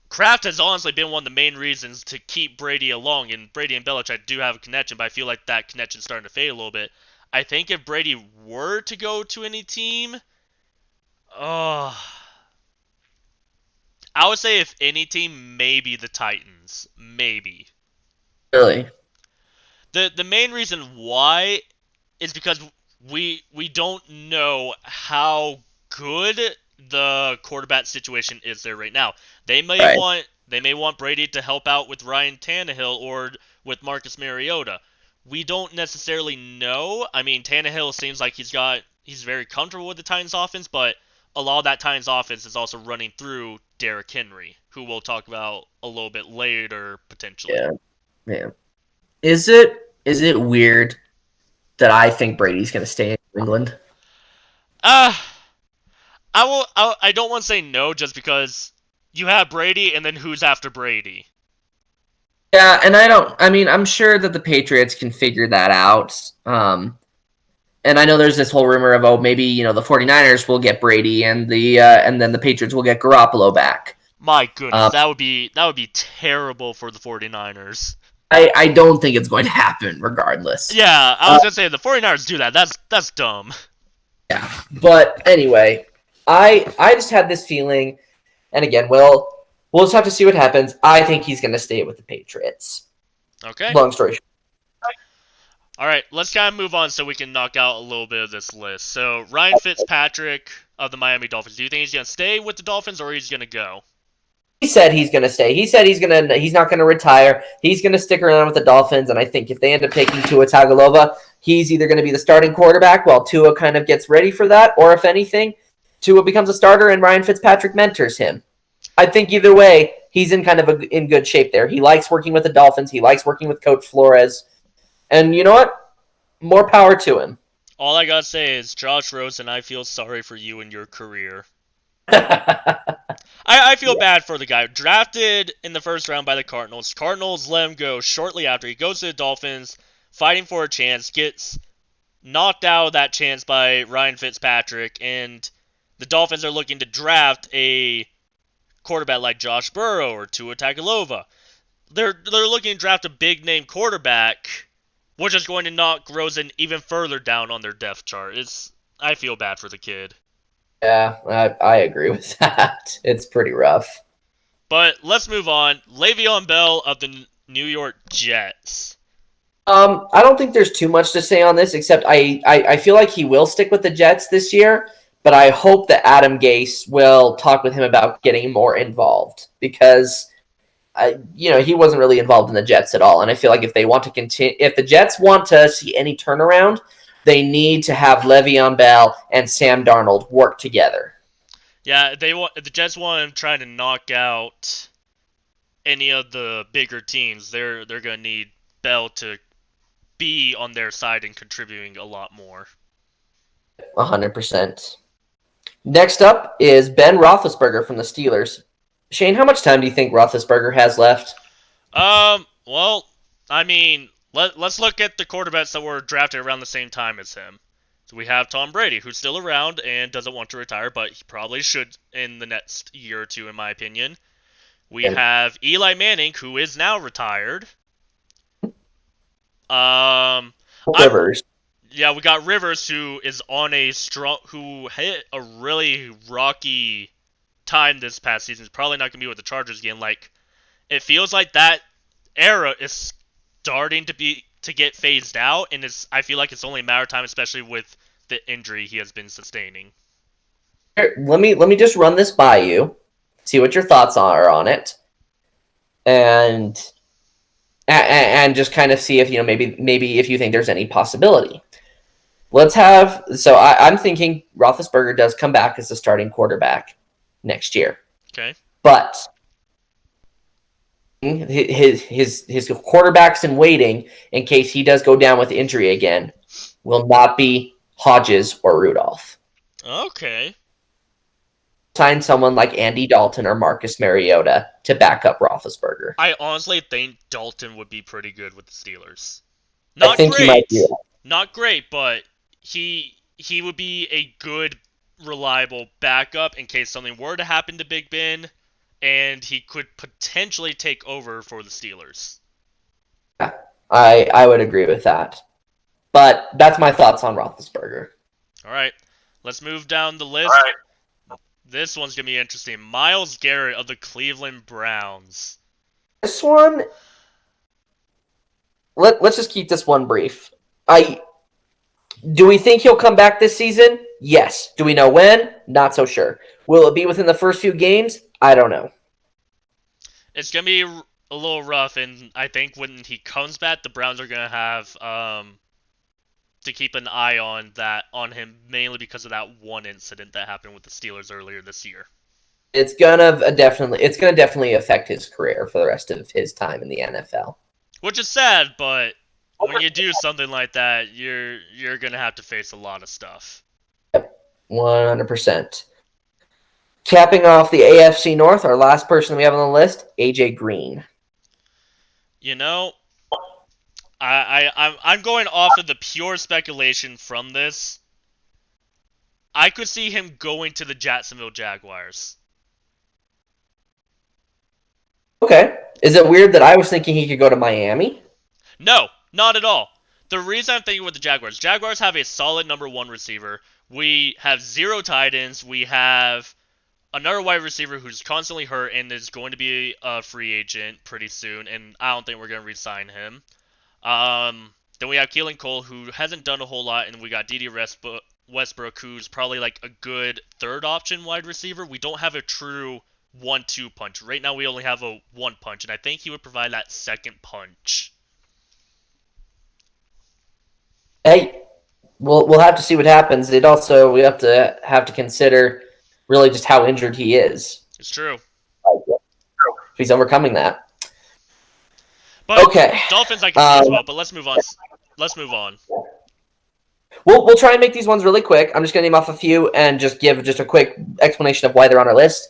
Kraft has honestly been one of the main reasons to keep Brady along, and Brady and Belichick do have a connection, but I feel like that connection's starting to fade a little bit. I think if Brady were to go to any team, I would say if any team, maybe the Titans. Maybe. Really? The main reason why is because we don't know how good the quarterback situation is there right now. They may want Brady to help out with Ryan Tannehill or with Marcus Mariota. We don't necessarily know. I mean, Tannehill seems like he's very comfortable with the Titans offense, but a lot of that Titans offense is also running through Derrick Henry, who we'll talk about a little bit later potentially. Yeah. Is it weird that I think Brady's going to stay in England? I don't want to say no just because you have Brady and then who's after Brady. Yeah, and I'm sure that the Patriots can figure that out. And I know there's this whole rumor of, maybe, the 49ers will get Brady and then the Patriots will get Garoppolo back. My goodness, that would be terrible for the 49ers. I don't think it's going to happen regardless. Yeah, I was going to say the 49ers do that. That's dumb. Yeah. But anyway, I just had this feeling, and again, we'll just have to see what happens. I think he's going to stay with the Patriots. Okay. Long story short. All right, let's kind of move on so we can knock out a little bit of this list. So, Ryan Fitzpatrick of the Miami Dolphins. Do you think he's going to stay with the Dolphins or he's going to go? He said he's going to stay. He said he's not going to retire. He's going to stick around with the Dolphins, and I think if they end up taking Tua Tagovailoa, he's either going to be the starting quarterback while Tua kind of gets ready for that, or if anything, Tua becomes a starter and Ryan Fitzpatrick mentors him. I think either way, he's in kind of in good shape there. He likes working with the Dolphins. He likes working with Coach Flores. And you know what? More power to him. All I gotta say is, Josh Rosen, I feel sorry for you and your career. I feel bad for the guy. Drafted in the first round by the Cardinals. Cardinals let him go shortly after. He goes to the Dolphins, fighting for a chance, gets knocked out of that chance by Ryan Fitzpatrick, and the Dolphins are looking to draft a quarterback like Josh Burrow or Tua Tagovailoa. They're looking to draft a big-name quarterback, which is going to knock Rosen even further down on their depth chart. I feel bad for the kid. Yeah, I agree with that. It's pretty rough. But let's move on. Le'Veon Bell of the New York Jets. I don't think there's too much to say on this, except I feel like he will stick with the Jets this year, but I hope that Adam Gase will talk with him about getting more involved, because he wasn't really involved in the Jets at all, and I feel like if they want to continue, if the Jets want to see any turnaround, they need to have Le'Veon Bell and Sam Darnold work together. Yeah, the Jets want him trying to knock out any of the bigger teams. They're going to need Bell to be on their side and contributing a lot more. 100%. Next up is Ben Roethlisberger from the Steelers. Shane, how much time do you think Roethlisberger has left? Well, I mean, let's look at the quarterbacks that were drafted around the same time as him. So we have Tom Brady, who's still around and doesn't want to retire, but he probably should in the next year or two, in my opinion. We have Eli Manning, who is now retired. Rivers. Yeah, we got Rivers, who is on who hit a really rocky time this past season. He's probably not gonna be with the Chargers again. Like, it feels like that era is starting to get phased out, and I feel like it's only a matter of time, especially with the injury he has been sustaining. Let me just run this by you, see what your thoughts are on it, and just kind of see if maybe if you think there's any possibility. I'm thinking Roethlisberger does come back as the starting quarterback next year. Okay, but his quarterbacks in waiting in case he does go down with injury again will not be Hodges or Rudolph. Okay. Sign someone like Andy Dalton or Marcus Mariota to back up Roethlisberger. I honestly think Dalton would be pretty good with the Steelers. I think he might be. Not great, but he would be a good, reliable backup in case something were to happen to Big Ben, and he could potentially take over for the Steelers. Yeah, I would agree with that. But that's my thoughts on Roethlisberger. All right, let's move down the list. All right. This one's going to be interesting. Myles Garrett of the Cleveland Browns. This one, let's just keep this one brief. Do we think he'll come back this season? Yes. Do we know when? Not so sure. Will it be within the first few games? I don't know. It's going to be a little rough, and I think when he comes back, the Browns are going to have to keep an eye on him, mainly because of that one incident that happened with the Steelers earlier this year. It's gonna definitely affect his career for the rest of his time in the NFL. Which is sad, but when you do something like that, you're gonna have to face a lot of stuff. Yep, 100%. Capping off the AFC North, our last person we have on the list, AJ Green. You know, I'm going off of the pure speculation from this. I could see him going to the Jacksonville Jaguars. Okay. Is it weird that I was thinking he could go to Miami? No, not at all. The reason I'm thinking with the Jaguars have a solid number one receiver. We have 0 tight ends. We have another wide receiver who's constantly hurt and is going to be a free agent pretty soon, and I don't think we're going to re-sign him. Then we have Keelan Cole, who hasn't done a whole lot, and we got D.D. Westbrook, who's probably like a good third option wide receiver. We don't have a true 1-2 punch. Right now we only have a 1 punch, and I think he would provide that second punch. Hey, we'll have to see what happens. We have to consider really just how injured he is. It's true. If he's overcoming that. But okay. Dolphins I can see as well, but let's move on. We'll try and make these ones really quick. I'm just going to name off a few and just give a quick explanation of why they're on our list.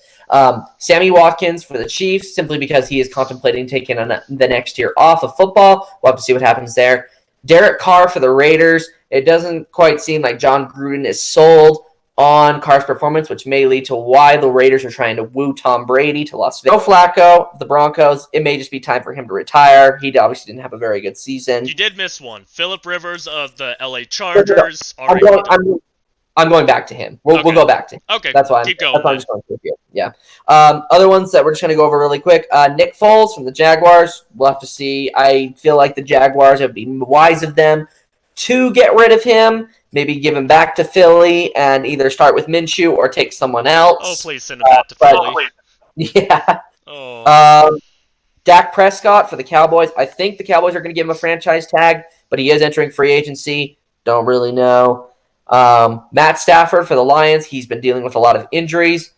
Sammy Watkins for the Chiefs, simply because he is contemplating taking the next year off of football. We'll have to see what happens there. Derek Carr for the Raiders. It doesn't quite seem like John Gruden is sold on Carr's performance, which may lead to why the Raiders are trying to woo Tom Brady to Las Vegas. Joe Flacco, the Broncos, it may just be time for him to retire. He obviously didn't have a very good season. You did miss one. Phillip Rivers of the LA Chargers. I'm going back to him. We'll go back to him. Okay, that's why keep going. I'm just going to you. Yeah. Other ones that we're just going to go over really quick. Nick Foles from the Jaguars. We'll have to see. I feel like the Jaguars have been wise of them to get rid of him. Maybe give him back to Philly and either start with Minshew or take someone else. Oh, please send him back to Philly. Yeah. Oh. Dak Prescott for the Cowboys. I think the Cowboys are going to give him a franchise tag, but he is entering free agency. Don't really know. Matt Stafford for the Lions. He's been dealing with a lot of injuries.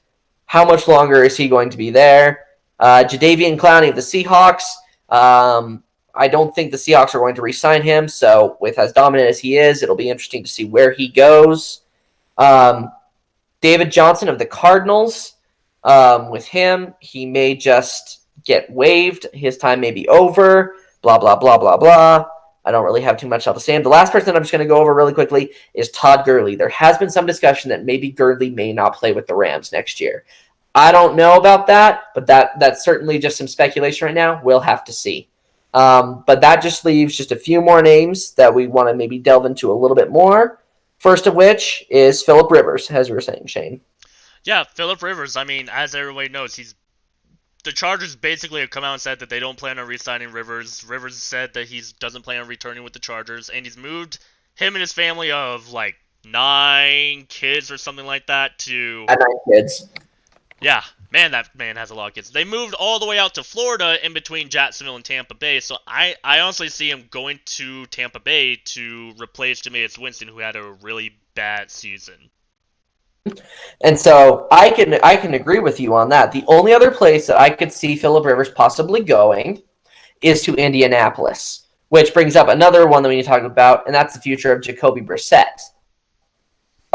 How much longer is he going to be there? Jadeveon Clowney of the Seahawks. I don't think the Seahawks are going to re-sign him. So with as dominant as he is, it'll be interesting to see where he goes. David Johnson of the Cardinals. With him, he may just get waived. His time may be over. Blah, blah, blah, blah, blah. I don't really have too much else to say. And the last person I'm just going to go over really quickly is Todd Gurley. There has been some discussion that maybe Gurley may not play with the Rams next year. I don't know about that, but that's certainly just some speculation right now. We'll have to see. But that just leaves just a few more names that we want to maybe delve into a little bit more. First of which is Philip Rivers, as you were saying, Shane. Yeah, Philip Rivers. I mean, as everybody knows, the Chargers basically have come out and said that they don't plan on re-signing Rivers. Rivers said that he doesn't plan on returning with the Chargers, and he's moved him and his family of like 9 kids or something like that to... 9 kids. Yeah, man, that man has a lot of kids. They moved all the way out to Florida in between Jacksonville and Tampa Bay, so I honestly see him going to Tampa Bay to replace Jameis Winston, who had a really bad season. And so I can agree with you on that. The only other place that I could see Philip Rivers possibly going is to Indianapolis, which brings up another one that we need to talk about, and that's the future of Jacoby Brissett.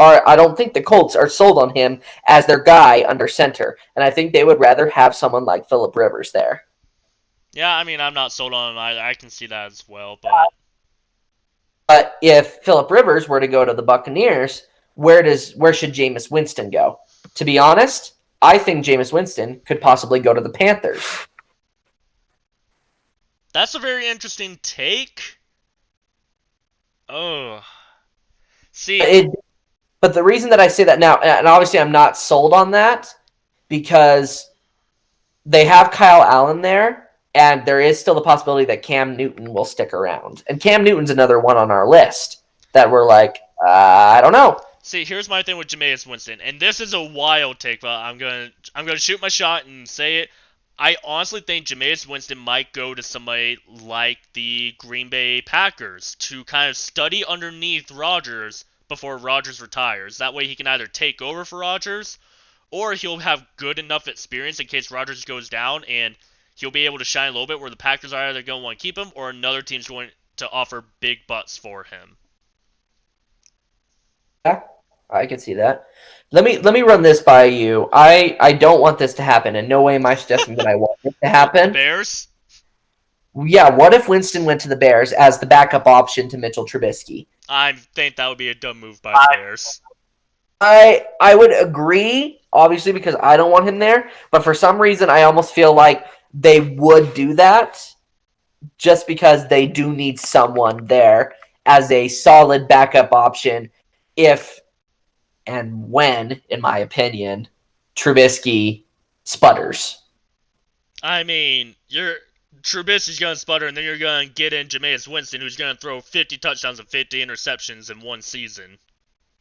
I don't think the Colts are sold on him as their guy under center, and I think they would rather have someone like Philip Rivers there. Yeah, I mean, I'm not sold on him. I can see that as well, But if Philip Rivers were to go to the Buccaneers, where should Jameis Winston go? To be honest, I think Jameis Winston could possibly go to the Panthers. That's a very interesting take. Oh. See... But the reason that I say that now, and obviously I'm not sold on that, because they have Kyle Allen there, and there is still the possibility that Cam Newton will stick around. And Cam Newton's another one on our list that we're like, I don't know. See, here's my thing with Jameis Winston, and this is a wild take, but I'm gonna shoot my shot and say it. I honestly think Jameis Winston might go to somebody like the Green Bay Packers to kind of study underneath Rodgers before Rodgers retires. That way he can either take over for Rodgers, or he'll have good enough experience in case Rodgers goes down, and he'll be able to shine a little bit where the Packers are either going to want to keep him, or another team's going to offer big bucks for him. Yeah, I can see that. Let me run this by you. I don't want this to happen. In no way am I suggesting that I want it to happen. Bears? Yeah, what if Winston went to the Bears as the backup option to Mitchell Trubisky? I think that would be a dumb move by the Bears. I would agree, obviously, because I don't want him there. But for some reason, I almost feel like they would do that just because they do need someone there as a solid backup option if and when, in my opinion, Trubisky sputters. I mean, Trubisky's going to sputter, and then you're going to get in Jameis Winston, who's going to throw 50 touchdowns and 50 interceptions in one season.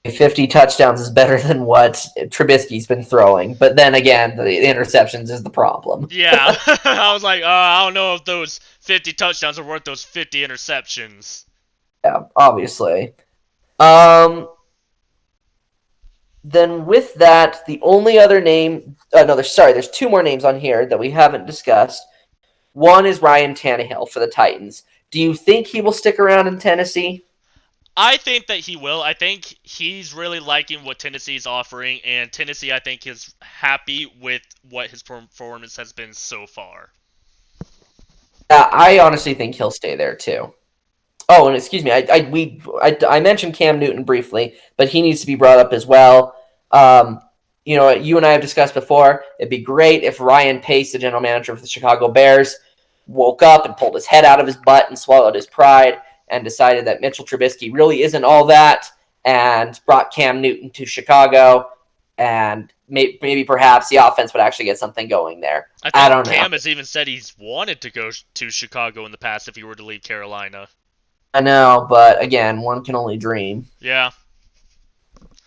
50 touchdowns is better than what Trubisky's been throwing. But then again, the interceptions is the problem. Yeah. I was like, I don't know if those 50 touchdowns are worth those 50 interceptions. Yeah, obviously. Then with that, the only other name... there's 2 more names on here that we haven't discussed. One is Ryan Tannehill for the Titans. Do you think he will stick around in Tennessee? I think that he will. I think he's really liking what Tennessee's offering, and Tennessee, I think, is happy with what his performance has been so far. I honestly think he'll stay there too. Oh, and excuse me, I mentioned Cam Newton briefly, but he needs to be brought up as well. You and I have discussed before, it'd be great if Ryan Pace, the general manager of the Chicago Bears, woke up and pulled his head out of his butt and swallowed his pride and decided that Mitchell Trubisky really isn't all that and brought Cam Newton to Chicago, and maybe perhaps the offense would actually get something going there. I don't know. Cam has even said he's wanted to go to Chicago in the past if he were to leave Carolina. I know, but again, one can only dream. Yeah.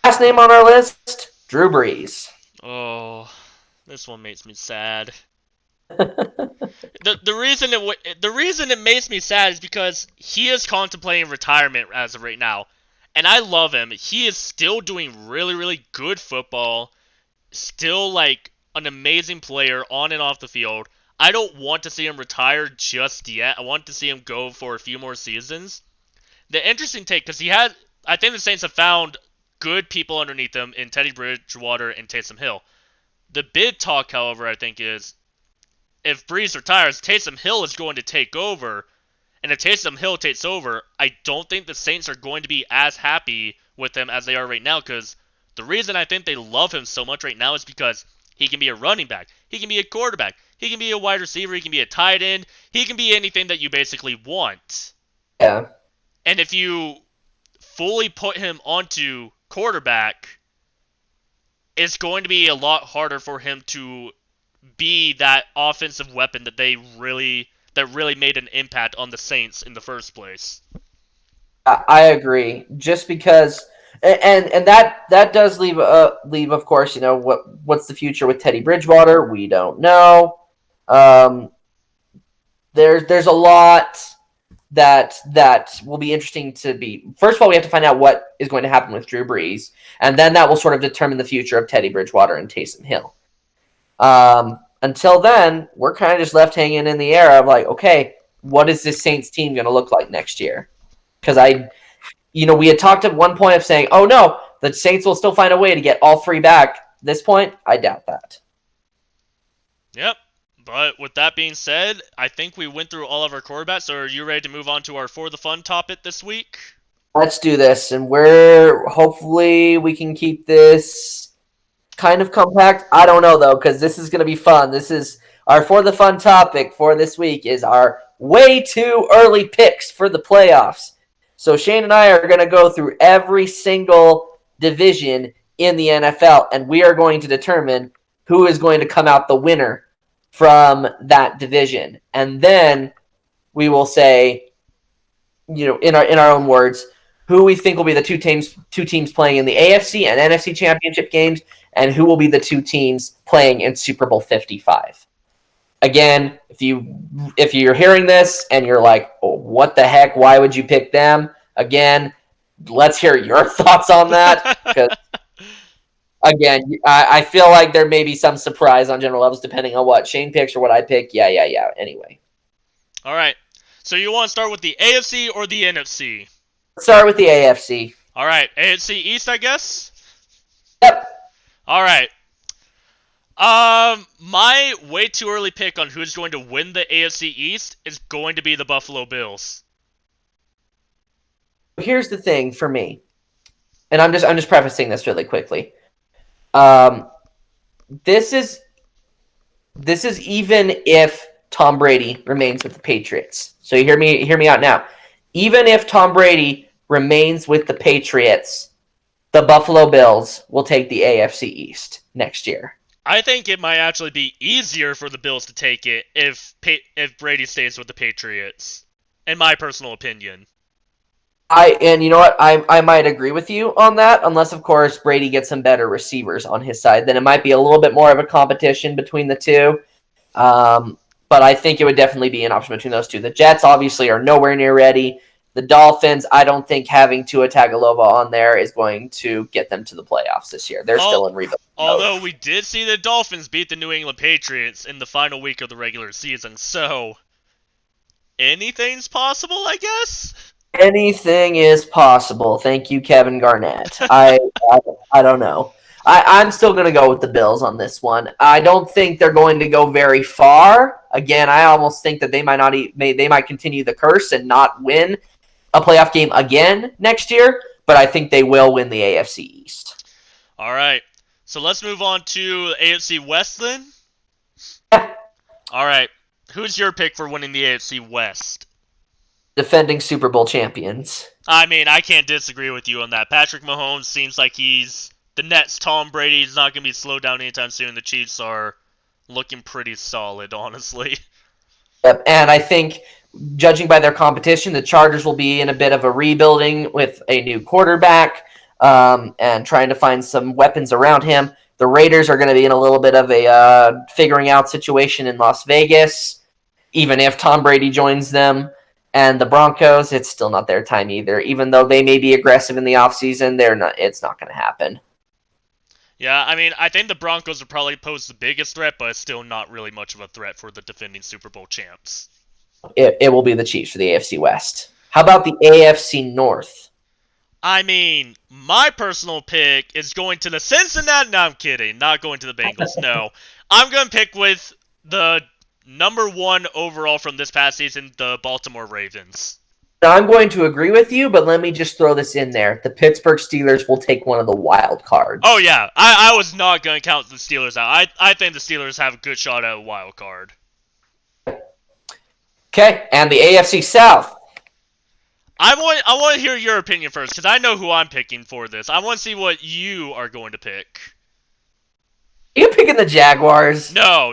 Last name on our list, Drew Brees. Oh, this one makes me sad. The reason it makes me sad is because he is contemplating retirement as of right now, and I love him. He is still doing really, really good football, still like an amazing player on and off the field. I don't want to see him retire just yet. I want to see him go for a few more seasons. The interesting take, because I think the Saints have found good people underneath him in Teddy Bridgewater and Taysom Hill. The big talk, however, I think is if Brees retires, Taysom Hill is going to take over. And if Taysom Hill takes over, I don't think the Saints are going to be as happy with him as they are right now, because the reason I think they love him so much right now is because he can be a running back, he can be a quarterback, he can be a wide receiver, he can be a tight end, he can be anything that you basically want. Yeah. And if you fully put him onto quarterback, it's going to be a lot harder for him to be that offensive weapon that really made an impact on the Saints in the first place. I agree. Just because, and that does leave, of course, what's the future with Teddy Bridgewater? We don't know. There's a lot that will be interesting to be. First of all, we have to find out what is going to happen with Drew Brees, and then that will sort of determine the future of Teddy Bridgewater and Taysom Hill. Until then, we're kind of just left hanging in the air of like, okay, what is this Saints team going to look like next year? Because we had talked at one point of saying, oh no, the Saints will still find a way to get all three back. At this point, I doubt that. Yep. But with that being said, I think we went through all of our quarterbacks. So are you ready to move on to our For the Fun topic this week? Let's do this. And hopefully we can keep this kind of compact. I don't know, though, because this is going to be fun. This is our For the Fun topic for this week is our way too early picks for the playoffs. So Shane and I are going to go through every single division in the NFL, and we are going to determine who is going to come out the winner from that division. And then we will say, in our own words, who we think will be the two teams playing in the AFC and NFC championship games, and who will be the two teams playing in Super Bowl 55. Again, if you're hearing this and you're like, oh, what the heck? Why would you pick them? Again, let's hear your thoughts on that. Because again, I feel like there may be some surprise on general levels depending on what Shane picks or what I pick. Yeah. Anyway. All right. So you want to start with the AFC or the NFC? Let's start with the AFC. All right. AFC East, I guess? Yep. All right. My way too early pick on who's going to win the AFC East is going to be the Buffalo Bills. Here's the thing for me, and I'm just prefacing this really quickly. This is even if Tom Brady remains with the Patriots. So you hear me out now. Even if Tom Brady remains with the Patriots, the Buffalo Bills will take the AFC East next year. I think it might actually be easier for the Bills to take it if Brady stays with the Patriots, in my personal opinion. And you know what? I might agree with you on that, unless, of course, Brady gets some better receivers on his side. Then it might be a little bit more of a competition between the two. But I think it would definitely be an option between those two. The Jets, obviously, are nowhere near ready. The Dolphins, I don't think having Tua Tagovailoa on there is going to get them to the playoffs this year. They're still in rebuild mode. Although we did see the Dolphins beat the New England Patriots in the final week of the regular season, so anything's possible, I guess? Anything is possible. Thank you, Kevin Garnett. I don't know. I'm still going to go with the Bills on this one. I don't think they're going to go very far. Again, I almost think that they might continue the curse and not win a playoff game again next year, but I think they will win the AFC East. All right. So let's move on to AFC West then. Yeah. All right. Who's your pick for winning the AFC West? Defending Super Bowl champions. I mean, I can't disagree with you on that. Patrick Mahomes seems like he's the Nets' Tom Brady. He's not going to be slowed down anytime soon. The Chiefs are looking pretty solid, honestly. Yep, and I think, judging by their competition, the Chargers will be in a bit of a rebuilding with a new quarterback and trying to find some weapons around him. The Raiders are going to be in a little bit of a figuring out situation in Las Vegas, even if Tom Brady joins them. And the Broncos, it's still not their time either. Even though they may be aggressive in the offseason, it's not going to happen. Yeah, I mean, I think the Broncos would probably pose the biggest threat, but it's still not really much of a threat for the defending Super Bowl champs. It will be the Chiefs for the AFC West. How about the AFC North? I mean, my personal pick is going to the Cincinnati. No, I'm kidding. Not going to the Bengals. No. I'm going to pick with the number 1 overall from this past season, the Baltimore Ravens. Now, I'm going to agree with you, but let me just throw this in there. The Pittsburgh Steelers will take one of the wild cards. Oh, yeah. I was not going to count the Steelers out. I think the Steelers have a good shot at a wild card. Okay, and the AFC South. I want to hear your opinion first, because I know who I'm picking for this. I want to see what you are going to pick. Are you picking the Jaguars? No.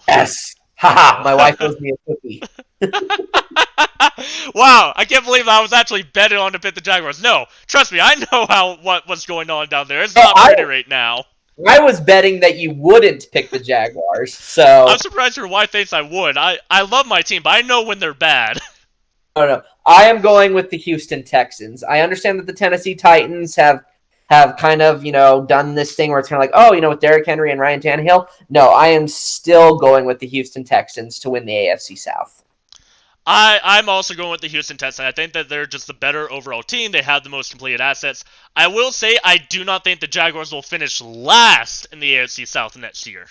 Yes. Haha, my wife owes me a cookie. Wow, I can't believe I was actually betting on to pick the Jaguars. No, trust me, I know what's going on down there. It's not pretty right now. I was betting that you wouldn't pick the Jaguars, so... I'm surprised your wife thinks I would. I love my team, but I know when they're bad. No. I am going with the Houston Texans. I understand that the Tennessee Titans have kind of, done this thing where it's kind of like, with Derrick Henry and Ryan Tannehill. No, I am still going with the Houston Texans to win the AFC South. I'm also going with the Houston Texans. I think that they're just the better overall team. They have the most completed assets. I will say I do not think the Jaguars will finish last in the AFC South next year.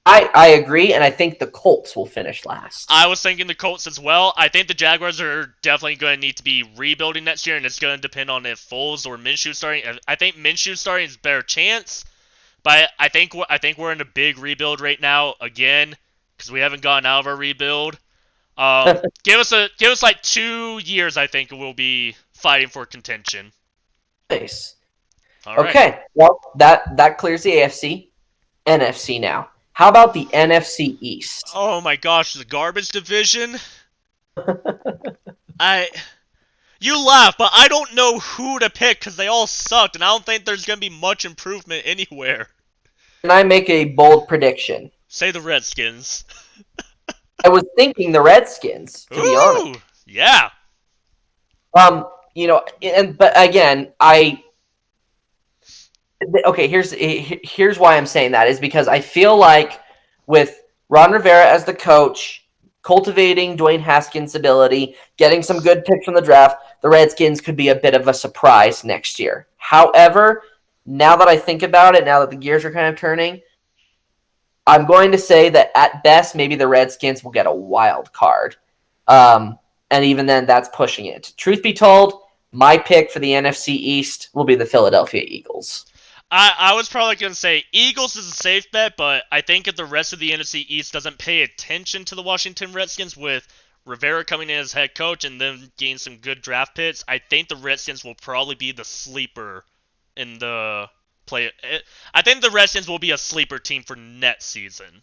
I agree, and I think the Colts will finish last. I was thinking the Colts as well. I think the Jaguars are definitely going to need to be rebuilding next year, and it's going to depend on if Foles or Minshew starting. I think Minshew starting is a better chance, but I think we're in a big rebuild right now again because we haven't gotten out of our rebuild. Give us like 2 years. I think we'll be fighting for contention. Nice. All right. Okay, well that clears the AFC. NFC now. How about the NFC East? Oh my gosh, the garbage division. You laugh, but I don't know who to pick because they all sucked, and I don't think there's gonna be much improvement anywhere. Can I make a bold prediction? Say the Redskins. I was thinking the Redskins, to be honest. Yeah. But again, okay, here's why I'm saying that is because I feel like with Ron Rivera as the coach, cultivating Dwayne Haskins' ability, getting some good picks from the draft, the Redskins could be a bit of a surprise next year. However, now that I think about it, now that the gears are kind of turning, I'm going to say that at best, maybe the Redskins will get a wild card. And even then, that's pushing it. Truth be told, my pick for the NFC East will be the Philadelphia Eagles. I was probably going to say Eagles is a safe bet, but I think if the rest of the NFC East doesn't pay attention to the Washington Redskins with Rivera coming in as head coach and then getting some good draft picks, I think the Redskins will probably be the sleeper in the play. I think the Redskins will be a sleeper team for next season.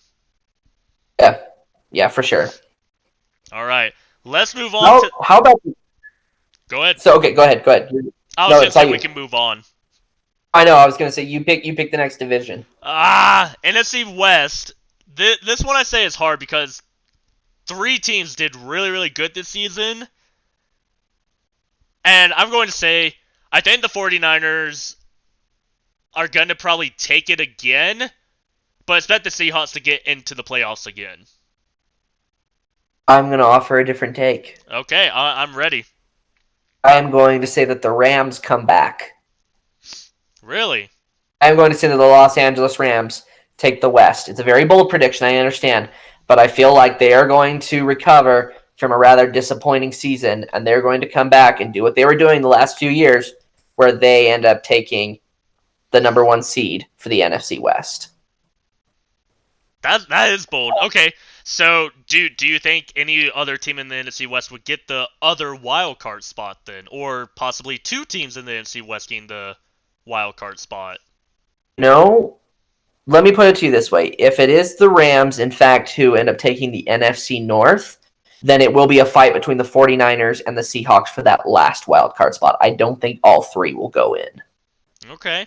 Yeah, for sure. All right, let's move on. How about? Go ahead. So okay, go ahead. I was going to say we can move on. I know. I was going to say you pick the next division. NFC West. This one I say is hard because 3 teams did really, really good this season. And I'm going to say I think the 49ers are going to probably take it again, but expect the Seahawks to get into the playoffs again. I'm going to offer a different take. Okay, I'm ready. I'm going to say that the Rams come back. Really? I'm going to say that the Los Angeles Rams take the West. It's a very bold prediction, I understand, but I feel like they are going to recover from a rather disappointing season, and they're going to come back and do what they were doing the last few years, where they end up taking the number 1 seed for the NFC West. That is bold. Okay, so do you think any other team in the NFC West would get the other wild card spot then, or possibly 2 teams in the NFC West getting the wild card spot? No. Let me put it to you this way. If it is the Rams, in fact, who end up taking the NFC North, then it will be a fight between the 49ers and the Seahawks for that last wild card spot. I don't think all 3 will go in. Okay.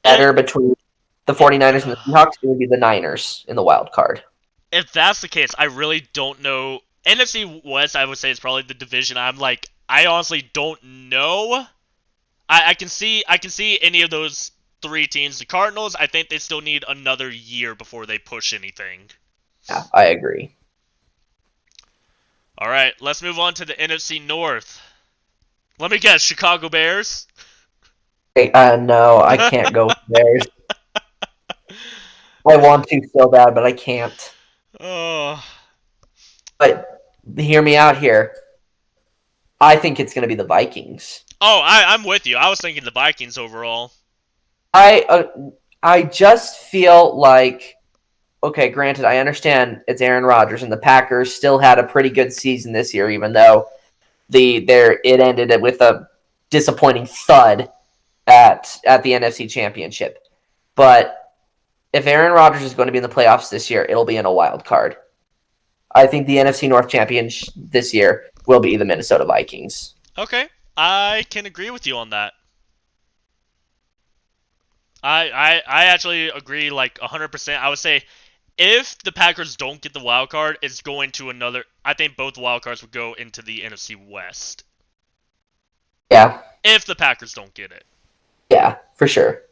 Better between the 49ers and the Seahawks, it would be the Niners in the wild card. If that's the case, I really don't know. NFC West, I would say, is probably the division I honestly don't know. I can see any of those three teams. The Cardinals, I think they still need another year before they push anything. Yeah, I agree. All right, let's move on to the NFC North. Let me guess, Chicago Bears. Hey, no, I can't go with Bears. I want to so bad, but I can't. Oh. But hear me out here. I think it's going to be the Vikings. Oh, I'm with you. I was thinking the Vikings overall. I just feel like, okay, granted, I understand it's Aaron Rodgers, and the Packers still had a pretty good season this year, even though it ended with a disappointing thud at the NFC Championship. But if Aaron Rodgers is going to be in the playoffs this year, it'll be in a wild card. I think the NFC North champion this year will be the Minnesota Vikings. Okay, I can agree with you on that. I actually agree like 100%. I would say if the Packers don't get the wild card, it's going to another. I think both wild cards would go into the NFC West. Yeah. If the Packers don't get it. Yeah, for sure.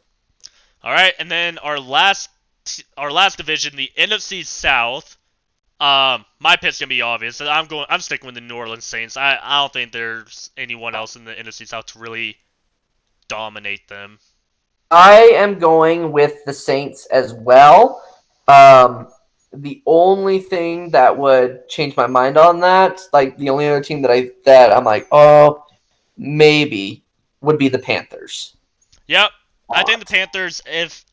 All right, and then our last division, the NFC South. My pick's gonna be obvious. I'm sticking with the New Orleans Saints. I don't think there's anyone else in the NFC South to really dominate them. I am going with the Saints as well. The only thing that would change my mind on that, like the only other team that I'm like, oh, maybe, would be the Panthers. Yep, I think the Panthers, if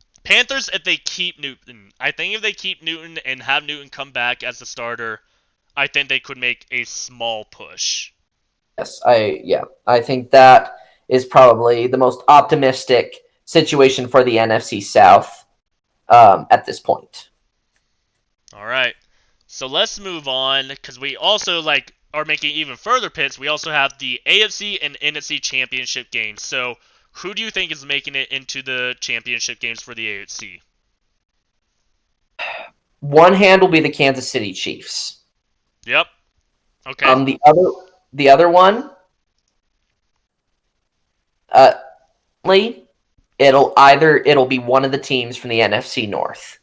they keep Newton, I think if they keep Newton and have Newton come back as the starter, I think they could make a small push. Yes, I think that is probably the most optimistic situation for the NFC South at this point. All right, so let's move on because we also are making even further picks. We also have the AFC and NFC championship games. So who do you think is making it into the championship games for the AFC? One hand will be the Kansas City Chiefs. Yep. Okay. The other one, it'll be one of the teams from the NFC North.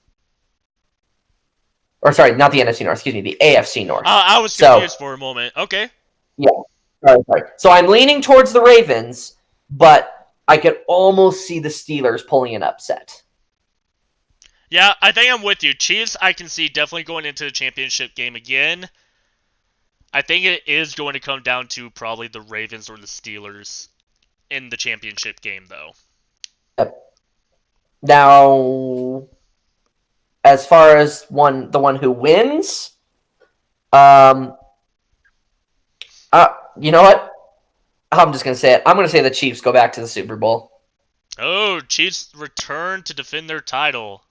Or sorry, not the NFC North. Excuse me, the AFC North. I was confused for a moment. Okay. Yeah. Sorry. So I'm leaning towards the Ravens, but I could almost see the Steelers pulling an upset. Yeah, I think I'm with you. Chiefs, I can see definitely going into the championship game again. I think it is going to come down to probably the Ravens or the Steelers in the championship game, though. Yep. Now, as far as the one who wins, you know what? I'm just going to say it. I'm going to say the Chiefs go back to the Super Bowl. Oh, Chiefs return to defend their title.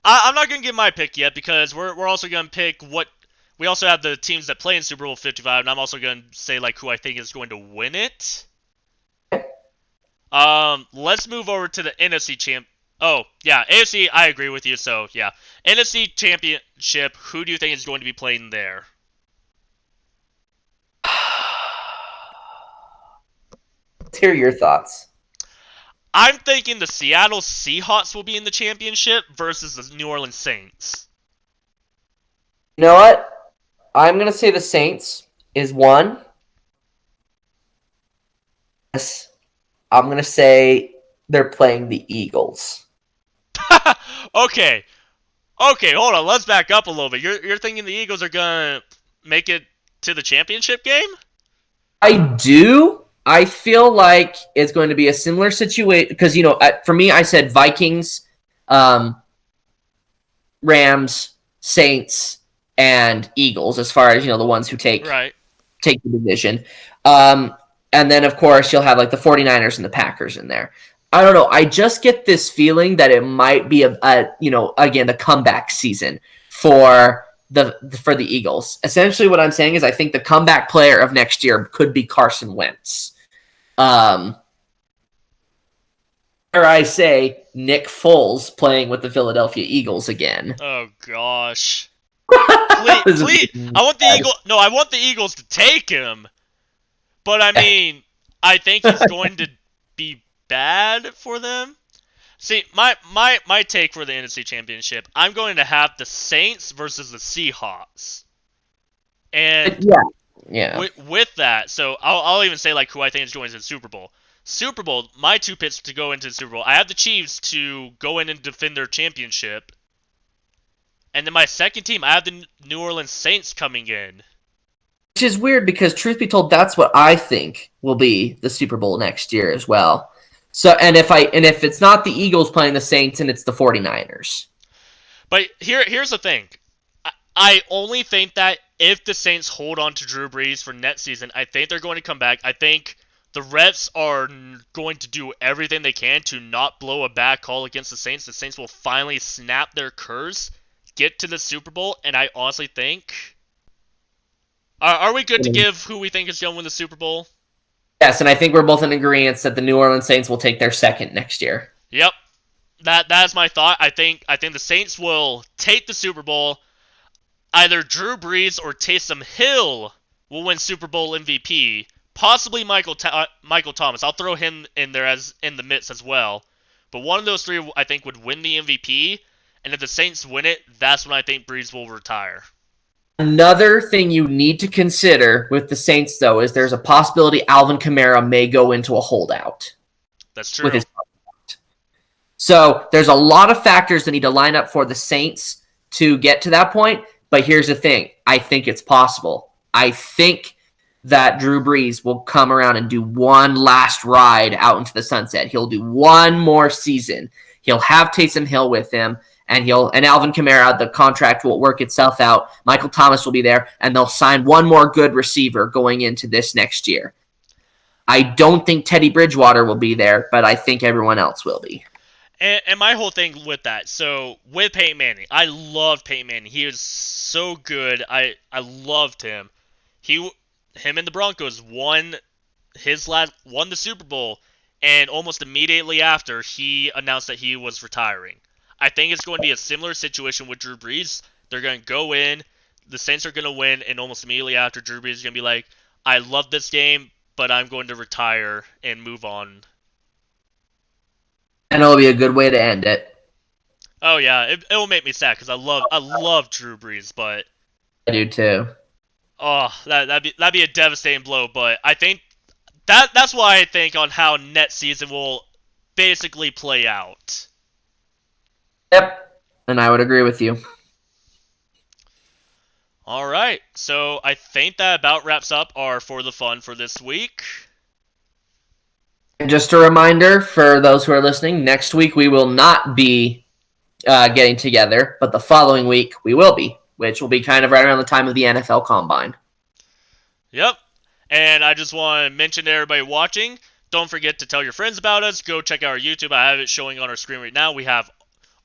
I'm not going to give my pick yet because we're also going to pick what... We also have the teams that play in Super Bowl 55, and I'm also going to say who I think is going to win it. Let's move over to the NFC champ... Oh, yeah, AFC, I agree with you, so, yeah. NFC Championship, who do you think is going to be playing there? Let's hear your thoughts. I'm thinking the Seattle Seahawks will be in the championship versus the New Orleans Saints. You know what? I'm going to say the Saints is one. Yes. I'm going to say they're playing the Eagles. Okay, hold on. Let's back up a little bit. You're thinking the Eagles are going to make it to the championship game? I do. I feel like it's going to be a similar situation because, for me, I said Vikings, Rams, Saints, and Eagles as far as, the ones who take the division. And then, of course, you'll have the 49ers and the Packers in there. I don't know. I just get this feeling that it might be again, the comeback season for the Eagles. Essentially what I'm saying is I think the comeback player of next year could be Carson Wentz. Or I say Nick Foles playing with the Philadelphia Eagles again. Oh gosh. Please, I want the Eagles to take him. But I mean, I think he's going to be bad for them. See, my take for the NFC Championship, I'm going to have the Saints versus the Seahawks. And yeah. With that, so I'll even say like who I think is going to the Super Bowl. Super Bowl, my two picks to go into the Super Bowl. I have the Chiefs to go in and defend their championship. And then my second team, I have the New Orleans Saints coming in. Which is weird because, truth be told, that's what I think will be the Super Bowl next year as well. So, and if it's not the Eagles playing the Saints and it's the 49ers. But here's the thing. I only think that if the Saints hold on to Drew Brees for next season, I think they're going to come back. I think the refs are going to do everything they can to not blow a bad call against the Saints. The Saints will finally snap their curse, get to the Super Bowl, and I honestly think... Are we good to give who we think is going to win the Super Bowl? Yes, and I think we're both in agreement that the New Orleans Saints will take their second next year. Yep. That's my thought. I think the Saints will take the Super Bowl. Either Drew Brees or Taysom Hill will win Super Bowl MVP. Possibly Michael Thomas. I'll throw him in there as in the midst as well. But one of those three, I think, would win the MVP. And if the Saints win it, that's when I think Brees will retire. Another thing you need to consider with the Saints, though, is there's a possibility Alvin Kamara may go into a holdout. That's true. So there's a lot of factors that need to line up for the Saints to get to that point. But here's the thing. I think it's possible. I think that Drew Brees will come around and do one last ride out into the sunset. He'll do one more season. He'll have Taysom Hill with him. And Alvin Kamara, the contract will work itself out. Michael Thomas will be there, and they'll sign one more good receiver going into this next year. I don't think Teddy Bridgewater will be there, but I think everyone else will be. And my whole thing with that, so with Peyton Manning, I loved Peyton Manning. He was so good. I loved him. Him and the Broncos won the Super Bowl, and almost immediately after, he announced that he was retiring. I think it's going to be a similar situation with Drew Brees. They're going to go in, the Saints are going to win, and almost immediately after, Drew Brees is going to be like, I love this game, but I'm going to retire and move on. And it'll be a good way to end it. Oh yeah, it will make me sad because I love Drew Brees, but I do too. Oh, that'd be a devastating blow. But I think that's why I think on how next season will basically play out. Yep, and I would agree with you. All right, so I think that about wraps up our For the Fun for this week. And just a reminder for those who are listening, next week we will not be getting together, but the following week we will be, which will be kind of right around the time of the NFL Combine. Yep, and I just want to mention to everybody watching, don't forget to tell your friends about us. Go check out our YouTube. I have it showing on our screen right now. We have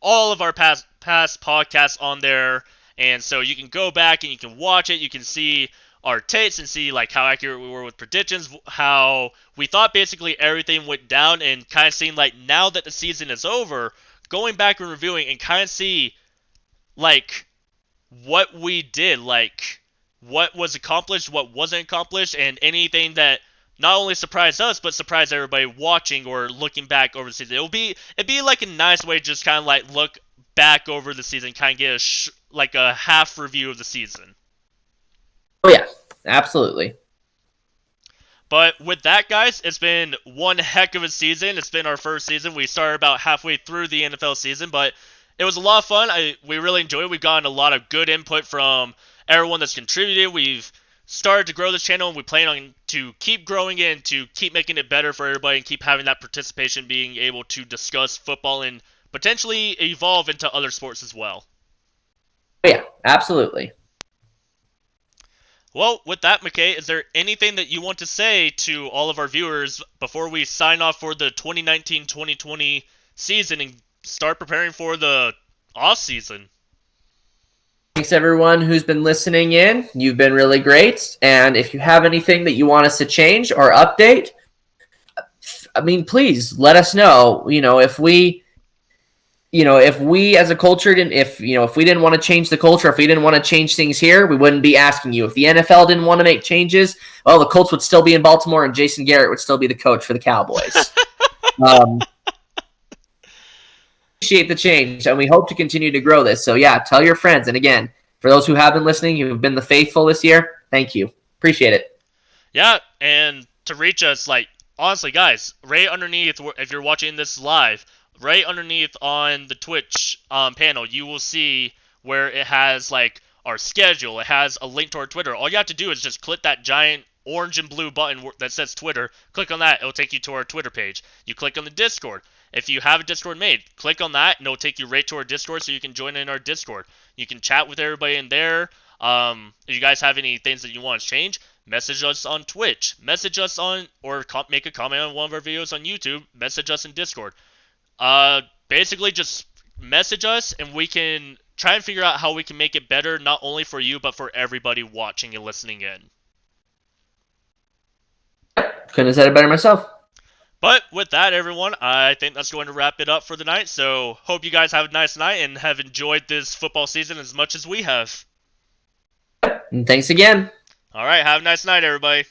all of our past podcasts on there, and so you can go back and you can watch it. You can see our takes and see like how accurate we were with predictions, how we thought basically everything went down, and kind of seeing like now that the season is over, going back and reviewing and kind of see like what we did, like what was accomplished, what wasn't accomplished, and anything that not only surprised us, but surprised everybody watching or looking back over the season. It'd be like a nice way to just kind of like look back over the season, kind of get like a half review of the season. Oh yeah, absolutely. But with that, guys, it's been one heck of a season. It's been our first season. We started about halfway through the NFL season, but it was a lot of fun. We really enjoyed it. We've gotten a lot of good input from everyone that's contributed. We've started to grow this channel, and we plan on to keep growing it and to keep making it better for everybody and keep having that participation, being able to discuss football and potentially evolve into other sports as well. Yeah, absolutely. Well, with that, McKay, is there anything that you want to say to all of our viewers before we sign off for the 2019-2020 season and start preparing for the off season? Thanks everyone who's been listening in. You've been really great. And if you have anything that you want us to change or update, I mean, please let us know. If we as a culture if we didn't want to change the culture, if we didn't want to change things here, we wouldn't be asking you. If the NFL didn't want to make changes, well, the Colts would still be in Baltimore and Jason Garrett would still be the coach for the Cowboys. Um, appreciate the change, and we hope to continue to grow this. So yeah, tell your friends. And again, for those who have been listening, you've been the faithful this year. Thank you. Appreciate it. Yeah, and to reach us, like, honestly, guys, right underneath, if you're watching this live, right underneath on the Twitch panel, you will see where it has, like, our schedule. It has a link to our Twitter. All you have to do is just click that giant orange and blue button that says Twitter. Click on that. It'll take you to our Twitter page. You click on the Discord. If you have a Discord made, click on that, and it'll take you right to our Discord so you can join in our Discord. You can chat with everybody in there. If you guys have any things that you want to change, message us on Twitch, message us on, or make a comment on one of our videos on YouTube, message us in Discord. Basically just message us and we can try and figure out how we can make it better, not only for you, but for everybody watching and listening in. Couldn't have said it better myself. But with that, everyone, I think that's going to wrap it up for the night. So hope you guys have a nice night and have enjoyed this football season as much as we have. And thanks again. All right, have a nice night, everybody.